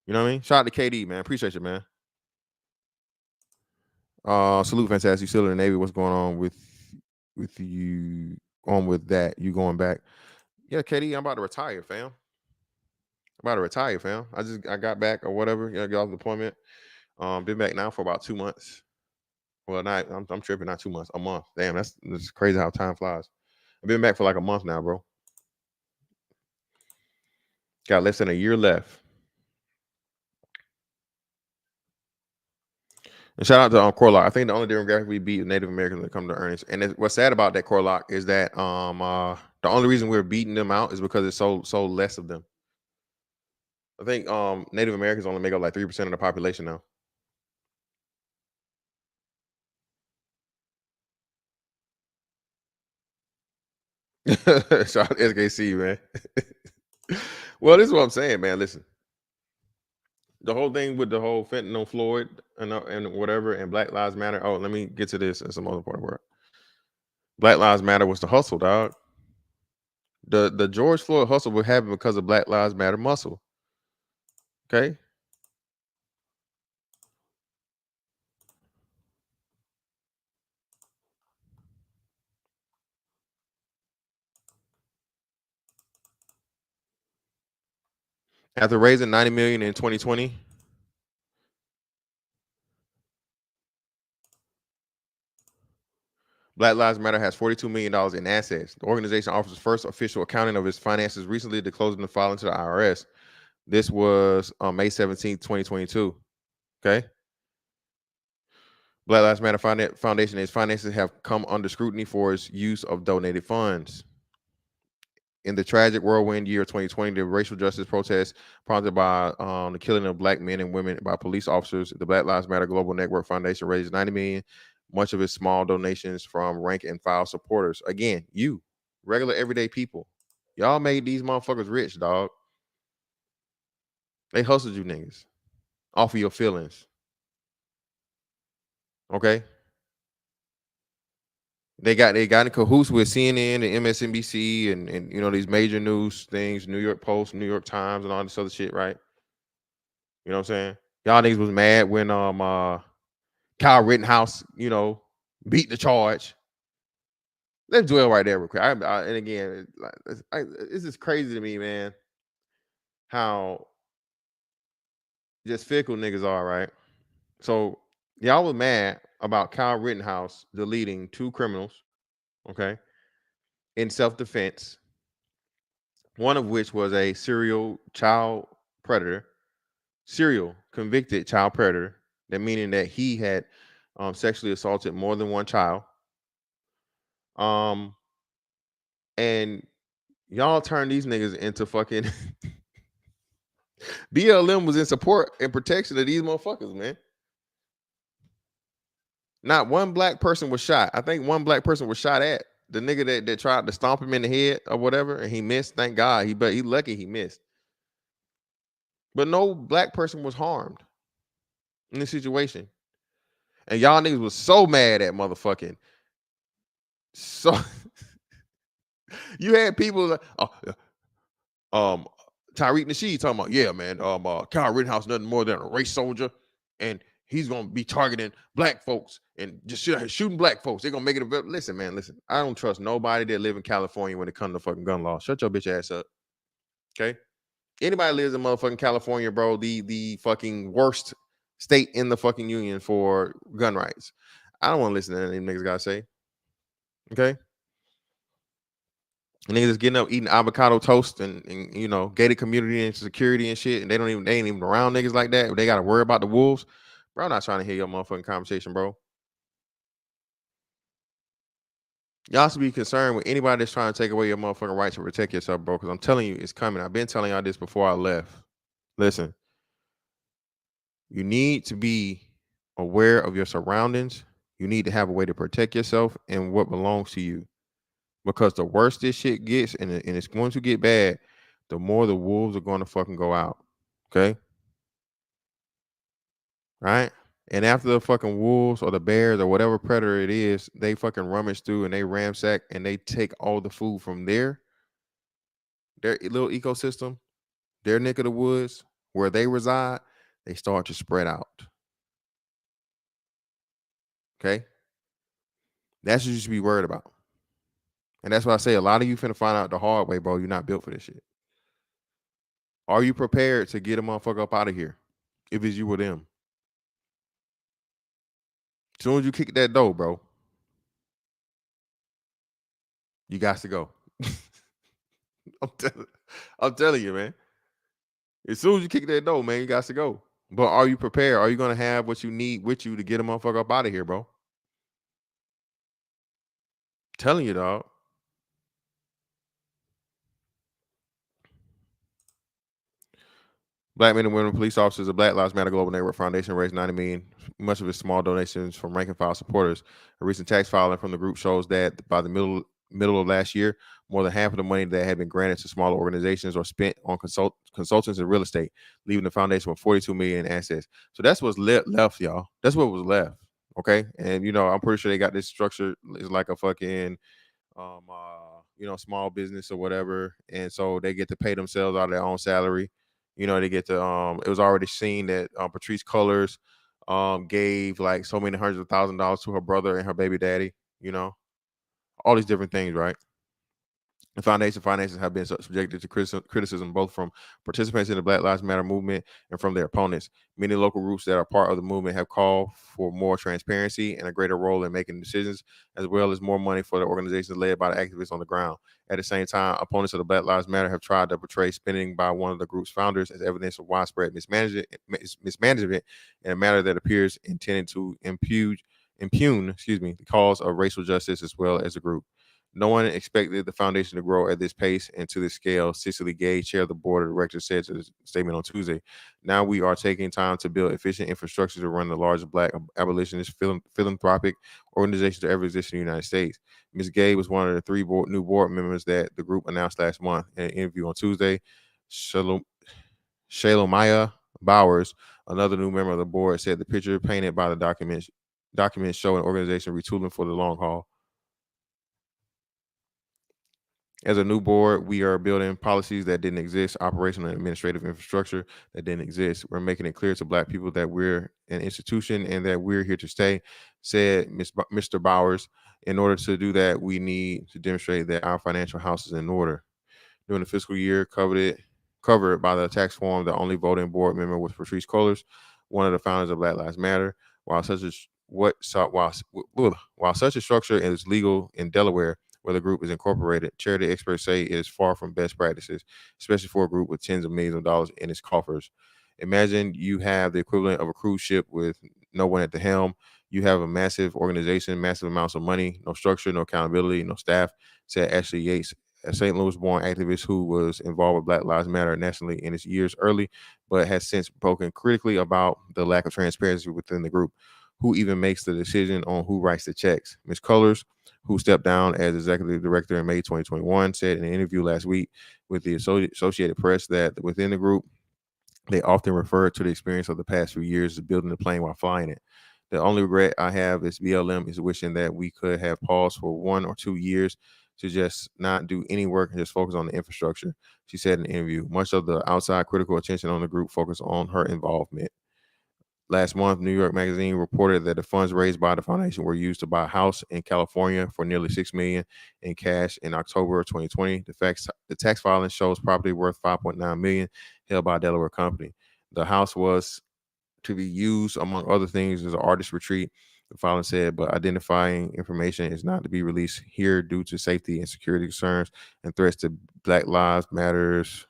You know what I mean? Shout out to KD, man. Appreciate you, man. Salute, fantastic. You still in the Navy? What's going on with you on with that? You going back? Yeah, KD, I'm about to retire, fam. I got back or whatever. You know, got off deployment. Been back now for about 2 months. Well, not I'm tripping, not 2 months, a month. Damn, that's crazy how time flies. I've been back for like a month now, bro. Got less than a year left. And shout out to Corlock. I think the only demographic we beat is Native Americans when it comes to earnings. And what's sad about that, Corlock, is that the only reason we're beating them out is because it's so less of them. I think Native Americans only make up like 3% of the population now. Shout out to SKC, man. Well, this is what I'm saying, man. Listen, the whole thing with the whole fentanyl Floyd and whatever and Black Lives Matter. Oh, let me get to this and some other part where Black Lives Matter was the hustle, dog. The George Floyd hustle would happen because of Black Lives Matter muscle. Okay. After raising $90 million in 2020, Black Lives Matter has $42 million in assets. The organization offers its first official accounting of its finances recently, disclosing the filing to the IRS. This was on May 17th, 2022. Okay. Black Lives Matter Foundation, its finances have come under scrutiny for its use of donated funds. In the tragic whirlwind year of 2020, the racial justice protests prompted by the killing of Black men and women by police officers, the Black Lives Matter Global Network Foundation raised $90 million, much of its small donations from rank and file supporters. Again, you, regular everyday people, y'all made these motherfuckers rich, dog. They hustled you niggas off of your feelings. Okay. They got in cahoots with CNN and MSNBC and you know these major news things, New York Post, New York Times, and all this other shit, right? You know what I'm saying? Y'all niggas was mad when Kyle Rittenhouse, you know, beat the charge. Let's dwell right there real quick. And again, it's just crazy to me, man, how just fickle niggas are, right? So y'all was mad about Kyle Rittenhouse deleting 2 criminals, okay, in self-defense, one of which was a serial convicted child predator, that meaning that he had sexually assaulted more than one child. And y'all turned these niggas into fucking BLM was in support and protection of these motherfuckers, man. Not one black person was shot. I think one black person was shot at. The nigga that tried to stomp him in the head or whatever, and he missed. Thank God. He lucky he missed. But no black person was harmed in this situation. And y'all niggas was so mad at motherfucking. So you had people like, Tyreek Nasheed talking about, yeah, man, Kyle Rittenhouse nothing more than a race soldier, and he's gonna be targeting black folks and just shooting black folks. They're gonna make it a listen, man. Listen, I don't trust nobody that live in California when it comes to fucking gun law. Shut your bitch ass up. Okay. Anybody lives in motherfucking California, bro, the fucking worst state in the fucking union for gun rights. I don't want to listen to anything niggas gotta say. Okay. Niggas is getting up eating avocado toast and you know gated community and security and shit, and they ain't even around niggas like that. They gotta worry about the wolves, bro. I'm not trying to hear your motherfucking conversation, bro. Y'all should be concerned with anybody that's trying to take away your motherfucking right to protect yourself, bro. Because I'm telling you, it's coming. I've been telling y'all this before I left. Listen, you need to be aware of your surroundings. You need to have a way to protect yourself and what belongs to you. Because the worse this shit gets, and it's going to get bad, the more the wolves are going to fucking go out. Okay? Right? And after the fucking wolves or the bears or whatever predator it is, they fucking rummage through and they ransack and they take all the food from their little ecosystem, their neck of the woods, where they reside, they start to spread out. Okay? That's what you should be worried about. And that's why I say a lot of you finna find out the hard way, bro. You're not built for this shit. Are you prepared to get a motherfucker up out of here? If it's you or them. As soon as you kick that door, bro, you got to go. I'm telling you, man. As soon as you kick that door, man, you got to go. But are you prepared? Are you going to have what you need with you to get a motherfucker up out of here, bro? I'm telling you, dog. Black men and women police officers of Black Lives Matter Global Network Foundation raised $90 million, much of its small donations from rank and file supporters. A recent tax filing from the group shows that by the middle of last year, more than half of the money that had been granted to smaller organizations or spent on consultants and real estate, leaving the foundation with $42 million in assets. So that's what's left, y'all. That's what was left. Okay. And you know, I'm pretty sure they got this structure. It's like a fucking you know, small business or whatever. And so they get to pay themselves out of their own salary. You know, they get to it was already seen that Patrice Cullors gave like so many hundreds of $1,000s to her brother and her baby daddy, you know, all these different things, right? The finances have been subjected to criticism both from participants in the Black Lives Matter movement and from their opponents. Many local groups that are part of the movement have called for more transparency and a greater role in making decisions, as well as more money for the organizations led by the activists on the ground. At the same time, opponents of the Black Lives Matter have tried to portray spending by one of the group's founders as evidence of widespread mismanagement in a manner that appears intended to impugn the cause of racial justice as well as the group. No one expected the foundation to grow at this pace and to this scale, Cicely Gay, chair of the board of directors, said to the statement on Tuesday. Now we are taking time to build efficient infrastructure to run the largest Black abolitionist philanthropic organization to ever exist in the United States. Ms. Gay was one of the 3 new board members that the group announced last month in an interview on Tuesday. Shalomaya Bowers, another new member of the board, said the picture painted by the documents show an organization retooling for the long haul. As a new board, we are building policies that didn't exist, operational and administrative infrastructure that didn't exist. We're making it clear to Black people that we're an institution and that we're here to stay, said Mr. Bowers. In order to do that, we need to demonstrate that our financial house is in order. During the fiscal year covered by the tax form, the only voting board member was Patrice Cullors, one of the founders of Black Lives Matter. While such a structure is legal in Delaware, where the group is incorporated, charity experts say it is far from best practices, especially for a group with tens of millions of dollars in its coffers. Imagine you have the equivalent of a cruise ship with no one at the helm. You have a massive organization, massive amounts of money, no structure, no accountability, no staff, said Ashley Yates, a St. Louis-born activist who was involved with Black Lives Matter nationally in its years early, but has since spoken critically about the lack of transparency within the group. Who even makes the decision on who writes the checks? Ms. Cullors, who stepped down as executive director in May 2021, said in an interview last week with the Associated Press that within the group, they often refer to the experience of the past few years as building the plane while flying it. The only regret I have as BLM is wishing that we could have paused for 1 or 2 years to just not do any work and just focus on the infrastructure, she said in an interview. Much of the outside critical attention on the group focused on her involvement. Last month, New York Magazine reported that the funds raised by the foundation were used to buy a house in California for nearly $6 million in cash in October of 2020. The tax filing shows property worth $5.9 million held by a Delaware company. The house was to be used, among other things, as an artist retreat, the filing said, but identifying information is not to be released here due to safety and security concerns and threats to Black Lives Matters,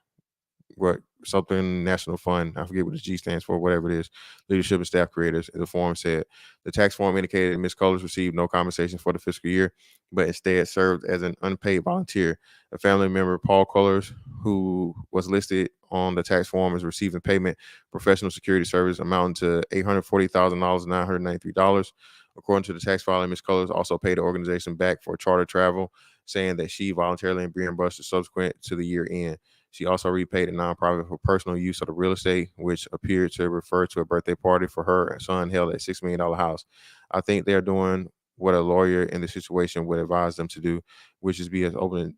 something national fund. I forget what the G stands for, whatever it is. Leadership and staff creators. The form said the tax form indicated Ms. Cullors received no compensation for the fiscal year, but instead served as an unpaid volunteer. A family member, Paul Cullors, who was listed on the tax form as receiving payment professional security service amounting to $840,993. According to the tax filing, Ms. Cullors also paid the organization back for charter travel, saying that she voluntarily reimbursed subsequent to the year end. She also repaid a nonprofit for personal use of the real estate, which appeared to refer to a birthday party for her son held at $6 million house. I think they're doing what a lawyer in the situation would advise them to do, which is be as open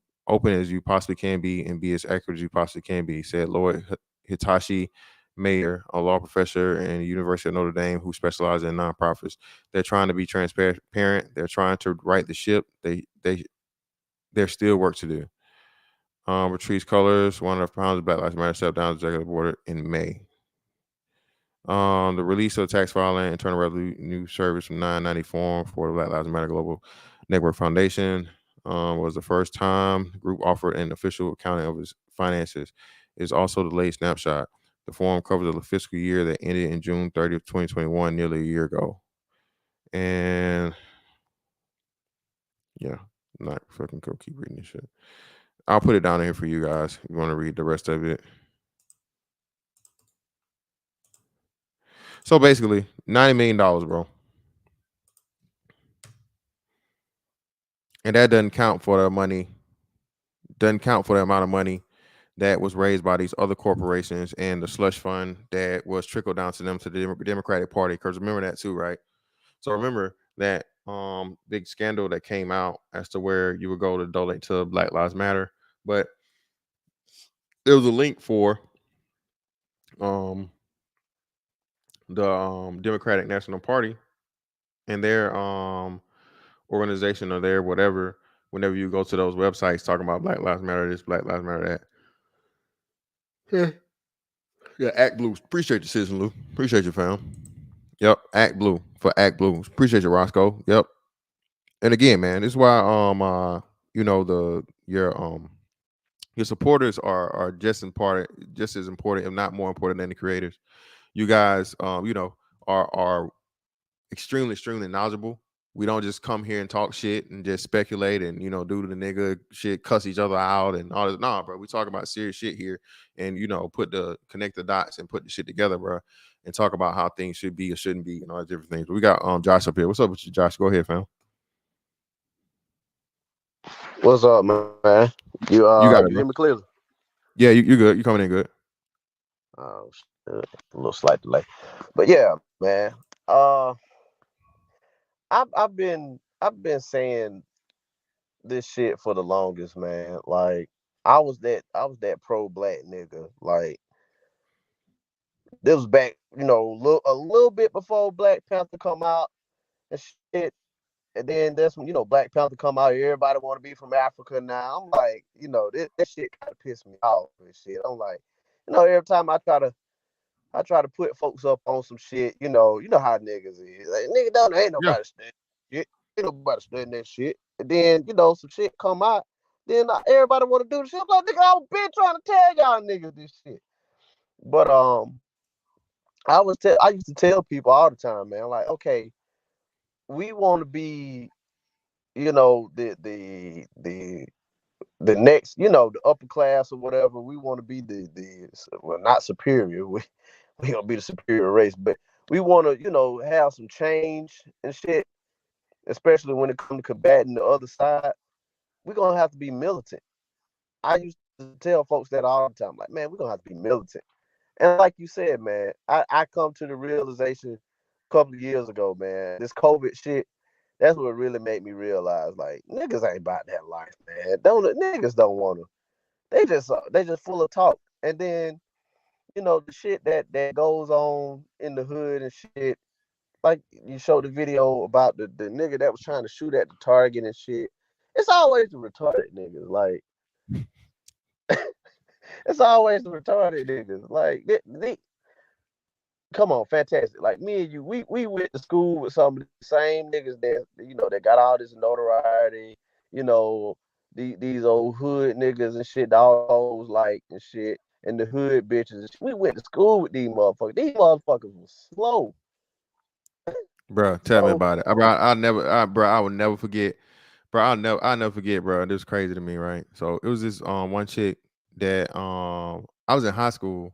as you possibly can be and be as accurate as you possibly can be, said Lloyd Hitachi Mayer, a law professor in the University of Notre Dame who specializes in nonprofits. They're trying to be transparent. They're trying to right the ship. There's still work to do. Patrice Cullors, one of the founders of Black Lives Matter, stepped down as executive board in May. The release of the tax filing Internal Revenue Service from 990 form for the Black Lives Matter Global Network Foundation was the first time the group offered an official accounting of its finances. It's also the latest snapshot. The form covers the fiscal year that ended in June 30th, 2021, nearly a year ago. And yeah, I'm not fucking go keep reading this shit. I'll put it down here for you guys if you want to read the rest of it. So basically, $90 million, bro. And that doesn't count for the money, doesn't count for the amount of money that was raised by these other corporations and the slush fund that was trickled down to them to the Democratic Party. Because remember that too, right? So remember that big scandal that came out as to where you would go to donate to Black Lives Matter. But there was a link for the Democratic National Party and their organization or their whatever. Whenever you go to those websites talking about Black Lives Matter, this Black Lives Matter that. Yeah, Act Blue. Appreciate you, Citizen Lou. Appreciate you, fam. Yep, Act Blue for Act Blue. Appreciate you, Roscoe. Yep. And again, man, this is why your supporters are just as important, if not more important than the creators. You guys are extremely knowledgeable. We don't just come here and talk shit and just speculate and do the nigga shit, cuss each other out and all this. Nah, bro, we talk about serious shit here and connect the dots and put the shit together, bro, and talk about how things should be or shouldn't be and all these different things. But we got Josh up here. What's up with you, Josh? Go ahead, fam. What's up, man? You got it, you hear bro. me clearly? Yeah, you good. You coming in good. A little slight delay, but yeah, man. I've been saying this shit for the longest, man. Like I was that pro black nigga. Like this was back, a little bit before Black Panther come out and shit. And then that's when Black Panther come out. Everybody want to be from Africa now. I'm like, this shit kind of pissed me off and shit. I'm like, every time I try to put folks up on some shit. You know how niggas is. Like, nigga, ain't Yeah. nobody studying shit. Ain't nobody studying that shit. And then some shit come out. Then everybody want to do the shit. I'm like, nigga, I've been trying to tell y'all niggas this shit. But I used to tell people all the time, man. Like, okay, we want to be, the next, the upper class or whatever. We want to be well, not superior. We gonna be the superior race, but we want to, have some change and shit. Especially when it comes to combating the other side, we're gonna have to be militant. I used to tell folks that all the time, like, man, we're gonna have to be militant. And like you said, man, I come to the realization a couple of years ago, man, this COVID shit, that's what really made me realize, like, niggas ain't about that life, man. Niggas don't want to. They just full of talk. And then, the shit that goes on in the hood and shit, like you showed the video about the nigga that was trying to shoot at the target and shit. It's always the retarded niggas. Like, it's always the retarded niggas. Like, they come on, fantastic. Like me and you, we went to school with some of the same niggas that got all this notoriety. You know, these old hood niggas and shit, all those like and shit, and the hood bitches. We went to school with these motherfuckers. These motherfuckers was slow. Bro, tell me about it. I will never forget. Bro, I'll never forget, bro. This was crazy to me, right? So it was this one chick that I was in high school,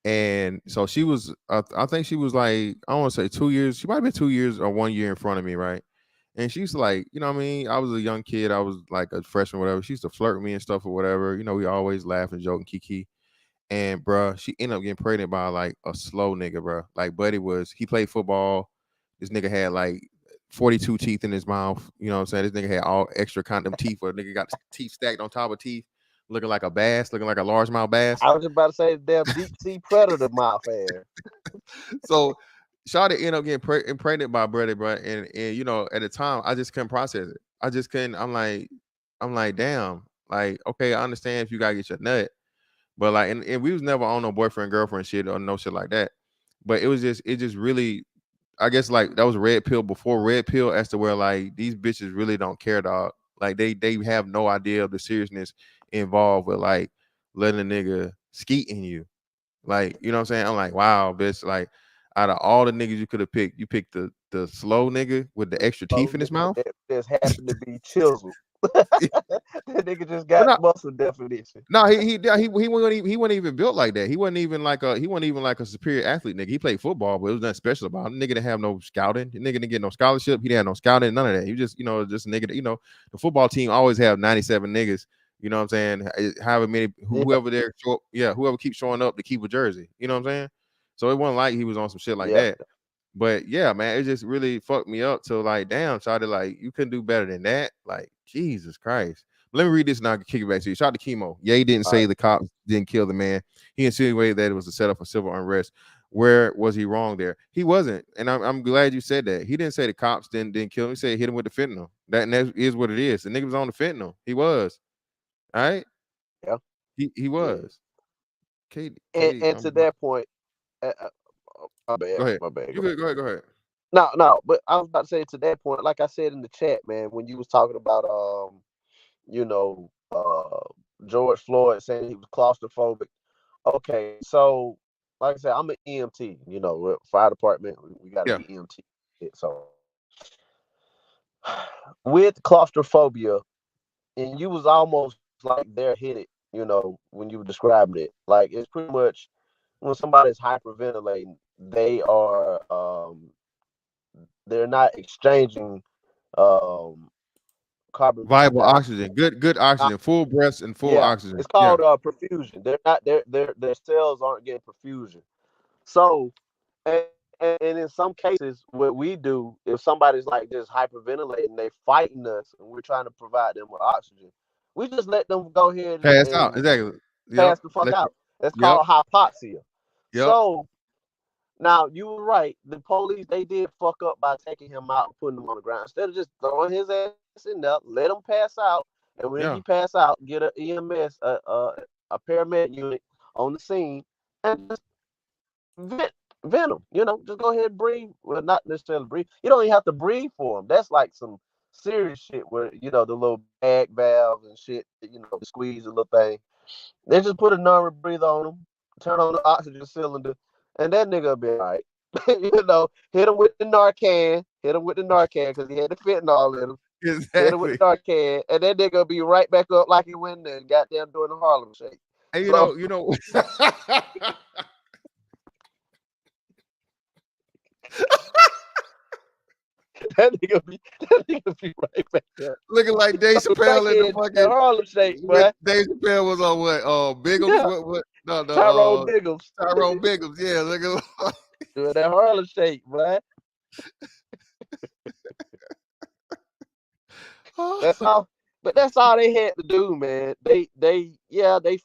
and so she was I think she was like, I don't want to say 2 years. She might have been 2 years or 1 year in front of me, right? And she's like, you know what I mean? I was a young kid. I was like a freshman, whatever. She used to flirt with me and stuff or whatever. We always laugh and joke and kiki. And bruh, she ended up getting pregnant by like a slow nigga, bruh. Like Buddy he played football. This nigga had like 42 teeth in his mouth. You know what I'm saying? This nigga had all extra condom teeth, where the nigga got teeth stacked on top of teeth, looking like a bass, looking like a largemouth bass. I was just about to say damn deep sea predator mouth ass. So Shawty ended up getting pregnant by Buddy, bruh. And at the time, I just couldn't process it. I just couldn't. I'm like, damn. Like, okay, I understand if you gotta get your nut. But like, and we was never on no boyfriend girlfriend shit or no shit like that. But it just really, I guess like that was red pill before red pill, as to where like these bitches really don't care, dog. Like they have no idea of the seriousness involved with like letting a nigga skeet in you. Like, you know what I'm saying? I'm like, wow, bitch. Like, out of all the niggas you could have picked, you picked the slow nigga with the extra teeth in his mouth. That just happened to be chiseled. That nigga just got muscle definition. No, he wasn't even built like that. He wasn't even like a superior athlete, nigga. He played football, but it was nothing special about him. Nigga didn't have no scouting. The nigga didn't get no scholarship. He didn't have no scouting, none of that. He just, just a nigga that, the football team always have 97 niggas. You know what I'm saying? However many, whoever whoever keeps showing up to keep a jersey. You know what I'm saying? So it wasn't like he was on some shit like that. But yeah, man, it just really fucked me up. So like, damn, Shawty, like you couldn't do better than that. Like, Jesus Christ. Let me read this and I can kick it back to you. Shout out to Chemo. Yeah, he didn't say the cops didn't kill the man. He insinuated that it was a setup for civil unrest. Where was he wrong there? He wasn't. And I'm glad you said that. He didn't say the cops didn't kill him. He said hit him with the fentanyl. That is what it is. The nigga was on the fentanyl. He was. All right? Yeah. He was. Katie, and to that point, my bad. Go ahead. My bad. Go ahead. No, but I was about to say to that point, like I said in the chat, man, when you was talking about George Floyd saying he was claustrophobic. Okay, so like I said, I'm an EMT, fire department, we gotta be EMT. So with claustrophobia, and you was almost like there hit it, when you were describing it. Like it's pretty much when somebody's hyperventilating, they're not exchanging carbon carbon Viable dioxide. oxygen, good oxygen, full breaths and full Yeah, oxygen. it's Yeah, called perfusion. They're not their cells aren't getting perfusion. So and, and in some cases, what we do if somebody's like just hyperventilating, they fighting us, and we're trying to provide them with oxygen, we just let them go ahead pass out. and Exactly. Yep. pass the fuck out. That's Yep. called hypoxia. Yep. So now you were right. The police, they did fuck up by taking him out and putting him on the ground instead of just throwing his ass in there, let him pass out, and when Yeah. he pass out, get an EMS, a paramedic unit on the scene, and just vent him. You know, just go ahead and breathe. Well, not necessarily breathe. You don't even have to breathe for him. That's like some serious shit where the little bag valves and shit. Squeeze the little thing. They just put a normal breather on him, turn on the oxygen cylinder, and that nigga will be all right. Hit him with the Narcan. Hit him with the Narcan because he had the fentanyl in him. Exactly. Hit him with the Narcan, and that nigga will be right back up like he went there and goddamn doing the Harlem Shake. And So, you know. that nigga be right back there. Looking like Dave Chappelle in the fucking Harlem Shake, boy. Dave Chappelle was on what? Biggles? Yeah. What? No, Tyrone Biggles. Tyrone Biggles. Yeah, looking like doing that Harlem Shake, boy. That's all. But that's all they had to do, man. They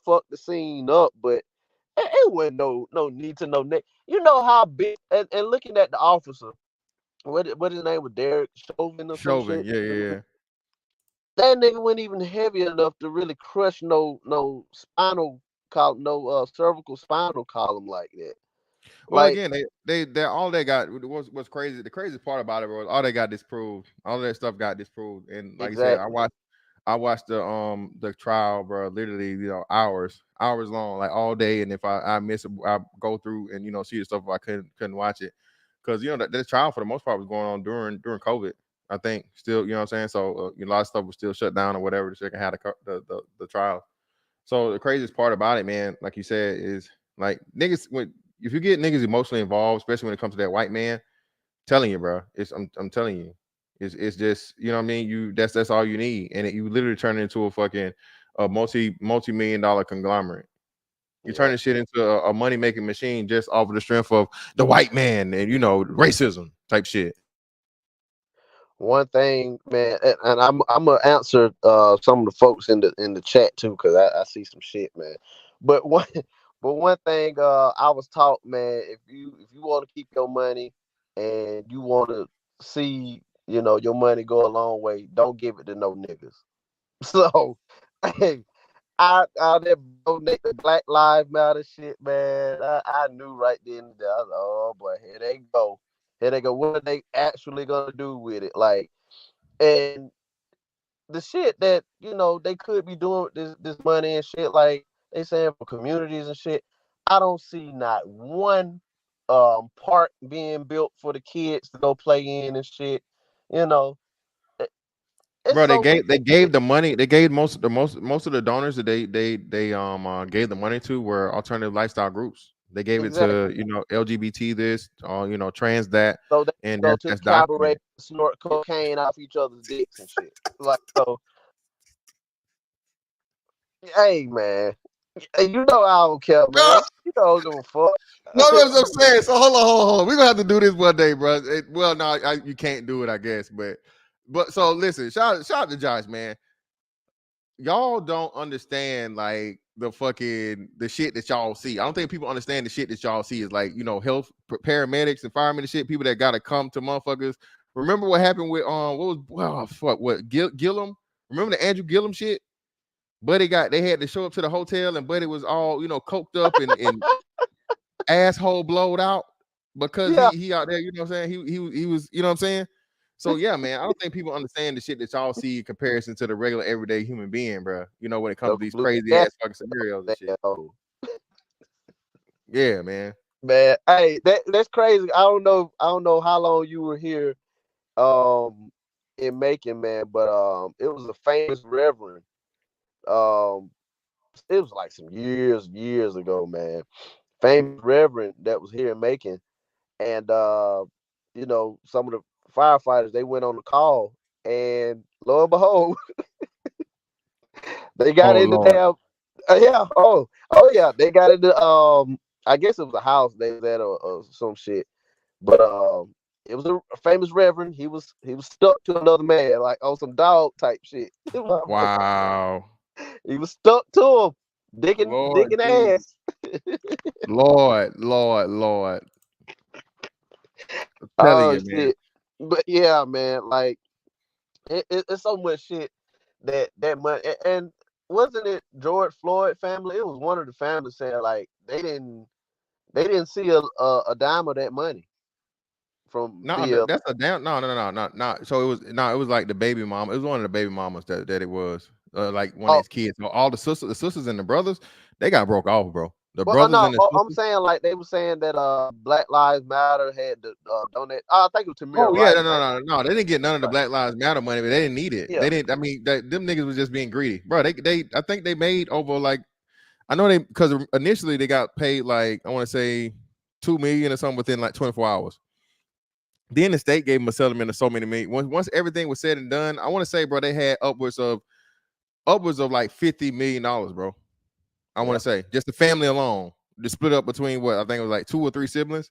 fucked the scene up, but it wasn't no need to know. You know how big and looking at the officer, what his name was, Derek Chauvin or some shit. Yeah. That nigga wasn't even heavy enough to really crush no spinal column, no cervical spinal column like that. Well, again, they all they got was crazy. The craziest part about it was all they got disproved. All that stuff got disproved, and like Exactly. you said, I watched the trial, bro. Literally, hours long, like all day. And if I miss it, I go through and see the stuff if I couldn't watch it, because that trial for the most part was going on during COVID. I think still, you know what I'm saying. So a lot of stuff was still shut down or whatever to second had the trial. So the craziest part about it, man, like you said, is like niggas if you get niggas emotionally involved, especially when it comes to that white man, telling you, bro, I'm telling you. It's just, you know what I mean? That's all you need. And you literally turn it into a fucking multi-million-dollar conglomerate. You turn this shit into a money-making machine just off of the strength of the white man and racism type shit. One thing, man, and I'm gonna answer some of the folks in the chat too, because I see some shit, man. But one thing I was taught, man, if you want to keep your money and you want to see your money go a long way, don't give it to no niggas. So hey, I donate the Black Lives Matter shit, man. I knew right then and there. I was like, oh boy, here they go. What are they actually gonna do with it? Like, and the shit that they could be doing with this money and shit, like they saying for communities and shit. I don't see not one park being built for the kids to go play in and shit. Bro, they gave the money. They gave most of the donors that they gave the money to were alternative lifestyle groups. They gave it to LGBT this, trans that, so they and go to that's the cabaret, snort cocaine off each other's dicks and shit. Like, so, hey man, I don't care, man. I don't give a fuck. No, that's what I'm saying. So hold on. We're gonna have to do this one day, bro. You can't do it, I guess. But so listen, shout out to Josh, man. Y'all don't understand like the shit that y'all see. I don't think people understand the shit that y'all see is like health paramedics and firemen and shit. People that gotta come to motherfuckers. Remember what happened with Gillum? Remember the Andrew Gillum shit? Buddy they had to show up to the hotel and Buddy was all coked up and asshole blowed out because he out there. You know what I'm saying? He was. You know what I'm saying? So yeah, man, I don't think people understand the shit that y'all see in comparison to the regular everyday human being, bro. When it comes to these crazy ass fucking scenarios and shit. Yeah, man. Man, hey, that's crazy. I don't know how long you were here in Macon, man, but it was a famous reverend. It was like some years ago, man. Famous reverend that was here in Macon, and some of the firefighters, they went on the call and lo and behold, they got Oh into Lord. damn. Yeah. Yeah. They got into I guess it was a house they was at or some shit. But it was a famous reverend. He was stuck to another man, like on some dog type shit. Wow. He was stuck to him, Lord digging Jesus. ass. Lord. I'm telling Oh you, man. shit. But yeah, man, like it's so much shit that money and wasn't it George Floyd family? It was one of the families saying like they didn't see a dime of that money from No, BLM. that's a damn no. So it was like the baby mama. It was one of the baby mamas that it was like one of Oh, his kids. So all the sisters and the brothers, they got broke off, bro. The well, brothers no, and the I'm sisters. saying like they were saying that Black Lives Matter had to donate. I think it was Tamir Oh yeah, Rice, right? no. They didn't get none of the Right. Black Lives Matter money, but they didn't need it. Yeah. They didn't. I mean, them niggas was just being greedy, bro. I think they made over like I know they because initially they got paid like I want to say $2 million or something within like 24 hours. Then the state gave them a settlement of so many million. Once everything was said and done, I want to say, bro, they had upwards of like $50 million, bro. I want to say just the family alone, to split up between what I think it was like 2 or 3 siblings.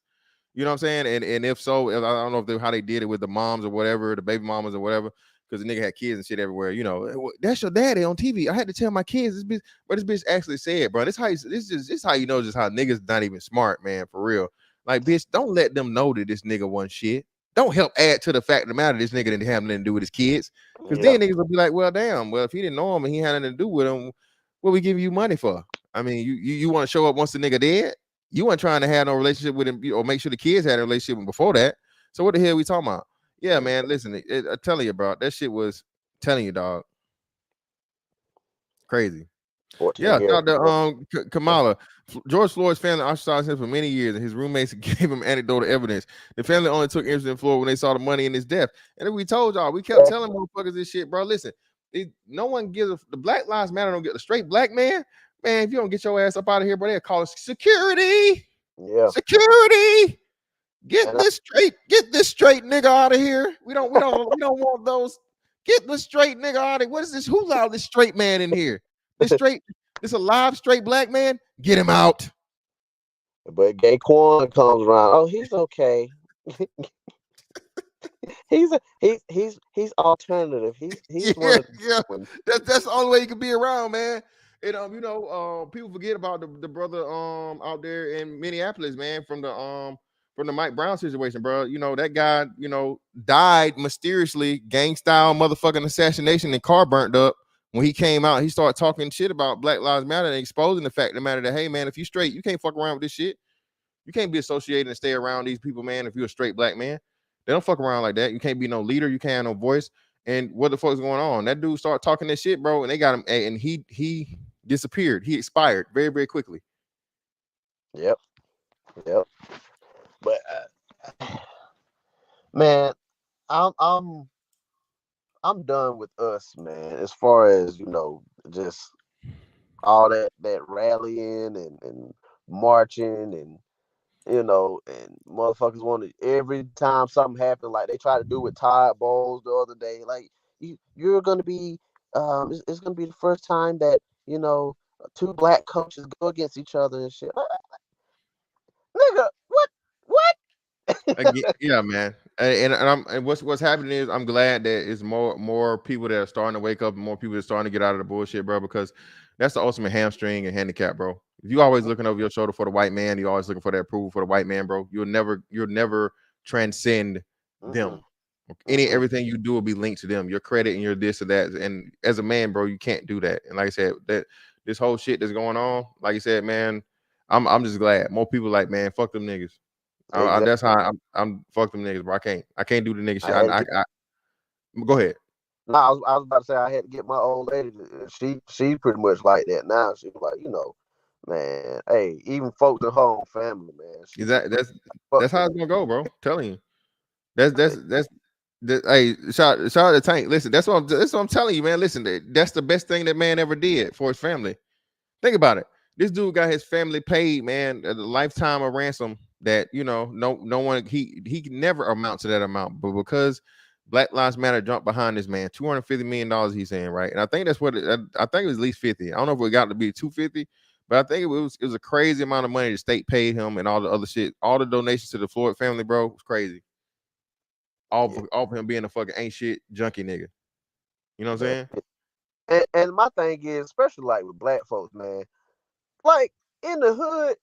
You know what I'm saying? And if so, I don't know if how they did it with the moms or whatever, the baby mamas or whatever, because the nigga had kids and shit everywhere. You know, that's your daddy on TV. I had to tell my kids this bitch, but this bitch actually said, bro, this how you know just how niggas not even smart, man, for real. Like, bitch, don't let them know that this nigga wasn't shit. Don't help add to the fact of the matter this nigga didn't have nothing to do with his kids. Because then niggas will be like, well, damn, well, if he didn't know him and he had nothing to do with him, what we give you money for? I mean, you want to show up once the nigga dead? You weren't trying to have no relationship with him or make sure the kids had a relationship with him before that. So what the hell we talking about? Yeah, man, listen, I'm telling you, bro, that shit was telling you, dog. Crazy. 14 Yeah, years. shout out to Kamala. George Floyd's family ostracized him for many years, and his roommates gave him anecdotal evidence. The family only took interest in Floyd when they saw the money in his death. And then we told y'all, we kept telling motherfuckers this shit, bro. Listen, no one gives the Black Lives Matter don't get a straight black man. Man, if you don't get your ass up out of here, bro, they'll call us security. Yeah. Security. Get this straight nigga out of here. We don't want those. Get the straight nigga out of here. What is this? Who allowed this straight man in here? This alive straight black man? Get him out. But Gay Quan comes around. Oh, he's okay. he's alternative. He's one of the That's the only way you can be around, man. And people forget about the brother out there in Minneapolis, man, from the Mike Brown situation, bro. You know, that guy, died mysteriously, gang style motherfucking assassination and car burnt up. When he came out, he started talking shit about Black Lives Matter and exposing the fact of the matter that, hey, man, if you straight, you can't fuck around with this shit. You can't be associated and stay around these people, man, if you're a straight black man. They don't fuck around like that. You can't be no leader. You can't have no voice. And what the fuck's going on? That dude started talking that shit, bro, and they got him, and he disappeared. He expired very, very quickly. Yep. But man, I'm done with us, man. As far as just all that rallying and marching and and motherfuckers want to every time something happened, like they tried to do with Todd Bowles the other day. Like you're gonna be, it's gonna be the first time that 2 black coaches go against each other and shit. Nigga, what? Yeah, man. And what's happening is I'm glad that it's more people that are starting to wake up, and more people that are starting to get out of the bullshit, bro. Because that's the ultimate hamstring and handicap, bro. If you always looking over your shoulder for the white man, you always looking for that approval for the white man, bro. You'll never transcend them. Everything you do will be linked to them. Your credit and your this or that. And as a man, bro, you can't do that. And like I said, that this whole shit that's going on, like you said, man, I'm just glad more people like, man, fuck them niggas. Exactly. That's how I'm fuck them niggas, bro. I can't do the nigga shit. I go ahead. No, I was about to say I had to get my old lady. She pretty much like that now. She's like, man, hey, even folks at home, family, man. That's how it's gonna go, bro. I'm telling you. That's hey, shout out to Tank. Listen, that's what I'm telling you, man. Listen, that's the best thing that man ever did for his family. Think about it. This dude got his family paid, man, a lifetime of ransom that no one he can never amount to that amount, but because Black Lives Matter jumped behind this man. $250 million he's saying, right? And I think that's what I think it was at least 50. I don't know if it got to be 250, but I think it was a crazy amount of money the state paid him and all the other shit. All the donations to the Floyd family, bro, was crazy. All for him being a fucking ain't shit junkie nigga. You know what I'm saying? And my thing is, especially like with black folks, man, like in the hood,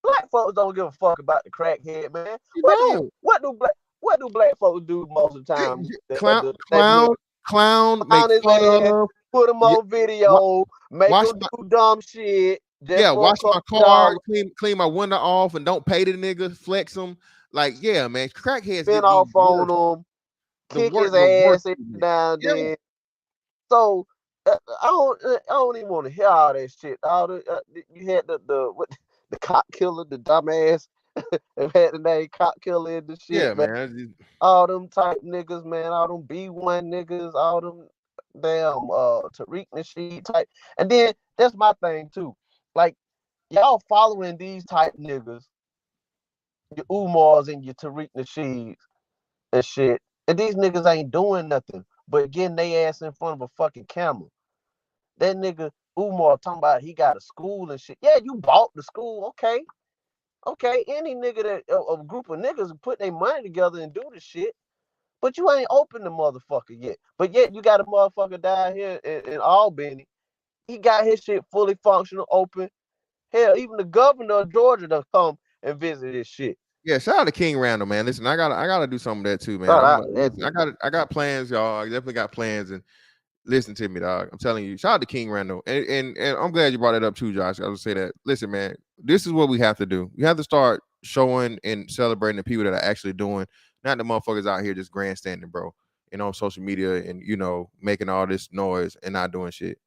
black folks don't give a fuck about the crackhead, man. What do black folks do most of the time? Clown, make his fun ass, of, put him on video, make him do dumb shit. Wash my car, clean my window off, and don't pay the nigga, flex him. Like, yeah, man, crackheads spin off on him, kick his ass down there. So I don't even want to hear all that shit. All the you had the cop killer, the dumbass, and had the name cop killer in the shit. Yeah, man. All them type niggas, man. All them B1 niggas. All them damn Tariq Nasheed type. And then that's my thing too. Like y'all following these type niggas, your Umars and your Tariq Nasheeds and shit, and these niggas ain't doing nothing but getting their ass in front of a fucking camera. That nigga Umar talking about he got a school and shit. Yeah, you bought the school, okay. Any nigga that a group of niggas put their money together and do the shit, but you ain't opened the motherfucker yet. But yet you got a motherfucker down here in Albany. He got his shit fully functional, open. Hell, even the governor of Georgia done come and visit this shit. Yeah, shout out to King Randall, man. Listen, I gotta do some of that too, man. I got plans, y'all. I definitely got plans, and listen to me, dog. I'm telling you, shout out to King Randall, and I'm glad you brought it up too, Josh. I would say that. Listen, man, this is what we have to do. You have to start showing and celebrating the people that are actually doing, not the motherfuckers out here just grandstanding, bro. On social media and making all this noise and not doing shit.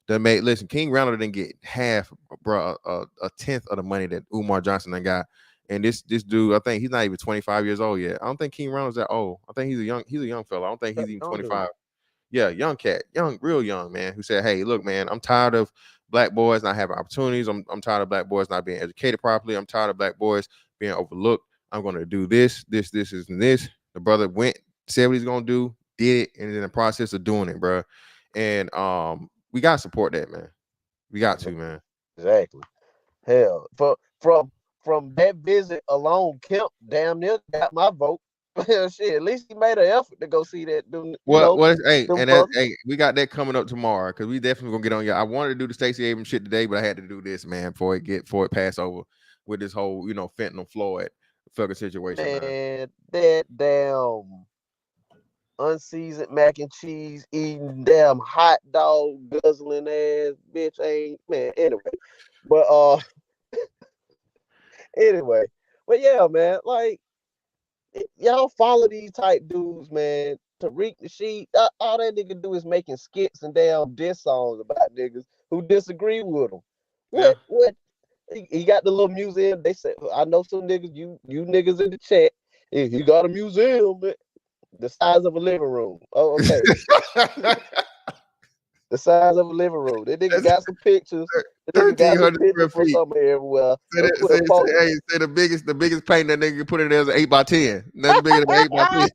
Listen, King Randall didn't get half, bro, a tenth of the money that Umar Johnson done got. And this dude, I think he's not even 25 years old yet. I don't think King Randall's that old. I think he's a young fella. I don't think he's even 25. Yeah, young cat, real young man who said, "Hey, look, man, I'm tired of black boys not having opportunities. I'm tired of black boys not being educated properly. I'm tired of black boys being overlooked. I'm going to do this, and this." The brother went, said what he's going to do, did it, and in the process of doing it, bro. And we got to support that, man. We got to, man. Exactly. Hell, from that visit alone, Kemp damn near got my vote. Shit, at least he made an effort to go see that. We got that coming up tomorrow because we definitely gonna get on. I wanted to do the Stacey Abrams shit today, but I had to do this, man, before it pass over with this whole fentanyl Floyd fucking situation. Man, that damn unseasoned mac and cheese eating damn hot dog guzzling ass bitch ain't man. Anyway, but yeah, man, like. Y'all follow these type dudes, man. Tariq Nasheed, all that nigga do is making skits and damn diss songs about niggas who disagree with him. What? He got the little museum. They said, I know some niggas, you niggas in the chat. He got a museum the size of a living room. Oh, okay. The size of a living room. That nigga got some pictures. That nigga got some pictures from somewhere everywhere. Say the biggest painting that nigga put in there is an 8x10. Nothing bigger than 8x10.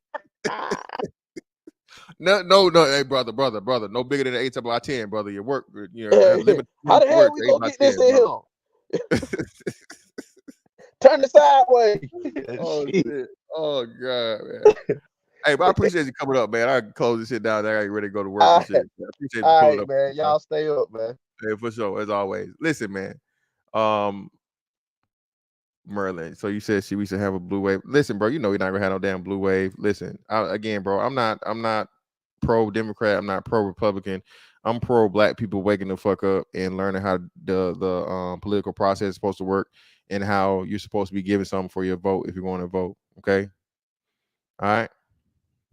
No, hey, brother. No bigger than an 8x10, brother. Your work, how the hell we gonna get this in here? Turn the sideways. Oh shit. Oh god, man. Hey, but I appreciate you coming up, man. I can close this shit down. I ain't ready to go to work and shit. I appreciate you coming up, man. Y'all stay up, man. Hey, for sure, as always. Listen, man. Merlin. So you said we should have a blue wave. Listen, bro. You're not gonna have no damn blue wave. Listen, again, bro. I'm not pro Democrat. I'm not pro Republican. I'm pro black people waking the fuck up and learning how the political process is supposed to work and how you're supposed to be giving something for your vote if you want to vote. Okay. All right.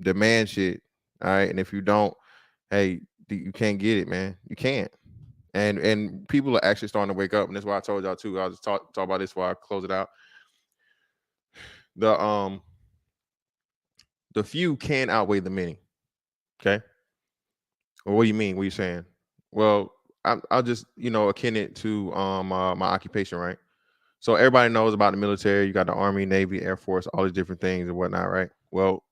Demand shit. All right. And if you don't, hey, you can't get it, man. You can't. And people are actually starting to wake up. And that's why I told y'all too. I'll just talk about this before I close it out. The few can outweigh the many. Okay. Well, what do you mean? What are you saying? Well, I'll just, akin it to my occupation, right? So everybody knows about the military. You got the Army, Navy, Air Force, all these different things and whatnot, right? Well,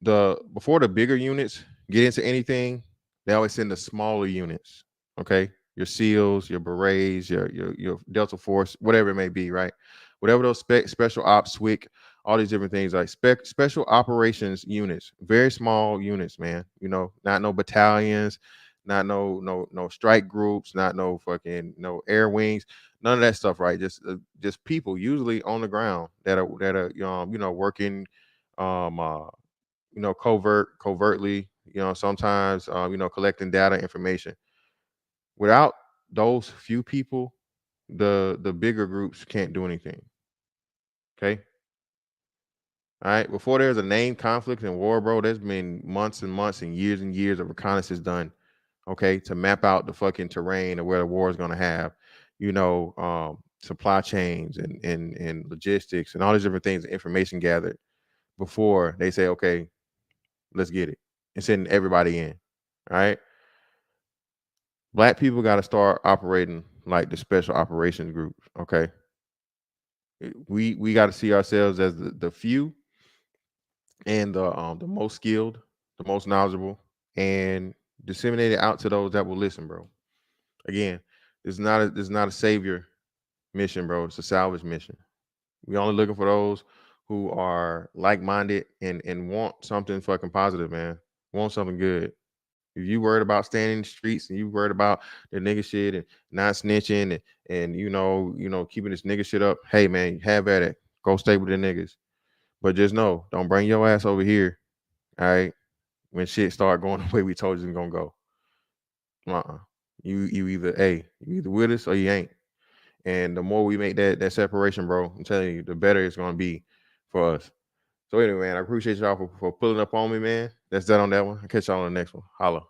before the bigger units get into anything, they always send the smaller units. Okay, your SEALs, your Berets, your Delta Force, whatever it may be, right? Whatever those special ops, SWIC, all these different things, like special operations units, very small units, man. You know, not no battalions, not no strike groups, not no fucking no air wings, none of that stuff, right? Just people usually on the ground that are you know working you know, covertly, you know, sometimes, you know, collecting data information. Without those few people, the bigger groups can't do anything. Okay. All right. Before there's a named conflict and war, bro, there's been months and months and years of reconnaissance done. Okay, to map out the fucking terrain of where the war is going to have, you know, supply chains and logistics and all these different things, information gathered before they say, okay, let's get it, and send everybody in. All right. Black people got to start operating like the special operations group. Okay. We got to see ourselves as the few and the most skilled, the most knowledgeable, and disseminate it out to those that will listen, bro. Again, it's not a savior mission, bro. It's a salvage mission. We only looking for those who are like-minded and want something fucking positive, man. Want something good. If you worried about staying in the streets and you worried about the nigga shit and not snitching and you know keeping this nigga shit up, hey man, have at it. Go stay with the niggas. But just know, don't bring your ass over here. All right. When shit start going the way we told you it's gonna go. You either with us or you ain't. And the more we make that separation, bro, I'm telling you, the better it's gonna be for us. So anyway, man, I appreciate y'all for pulling up on me, man. That's that on that one. I'll catch y'all on the next one. Holla.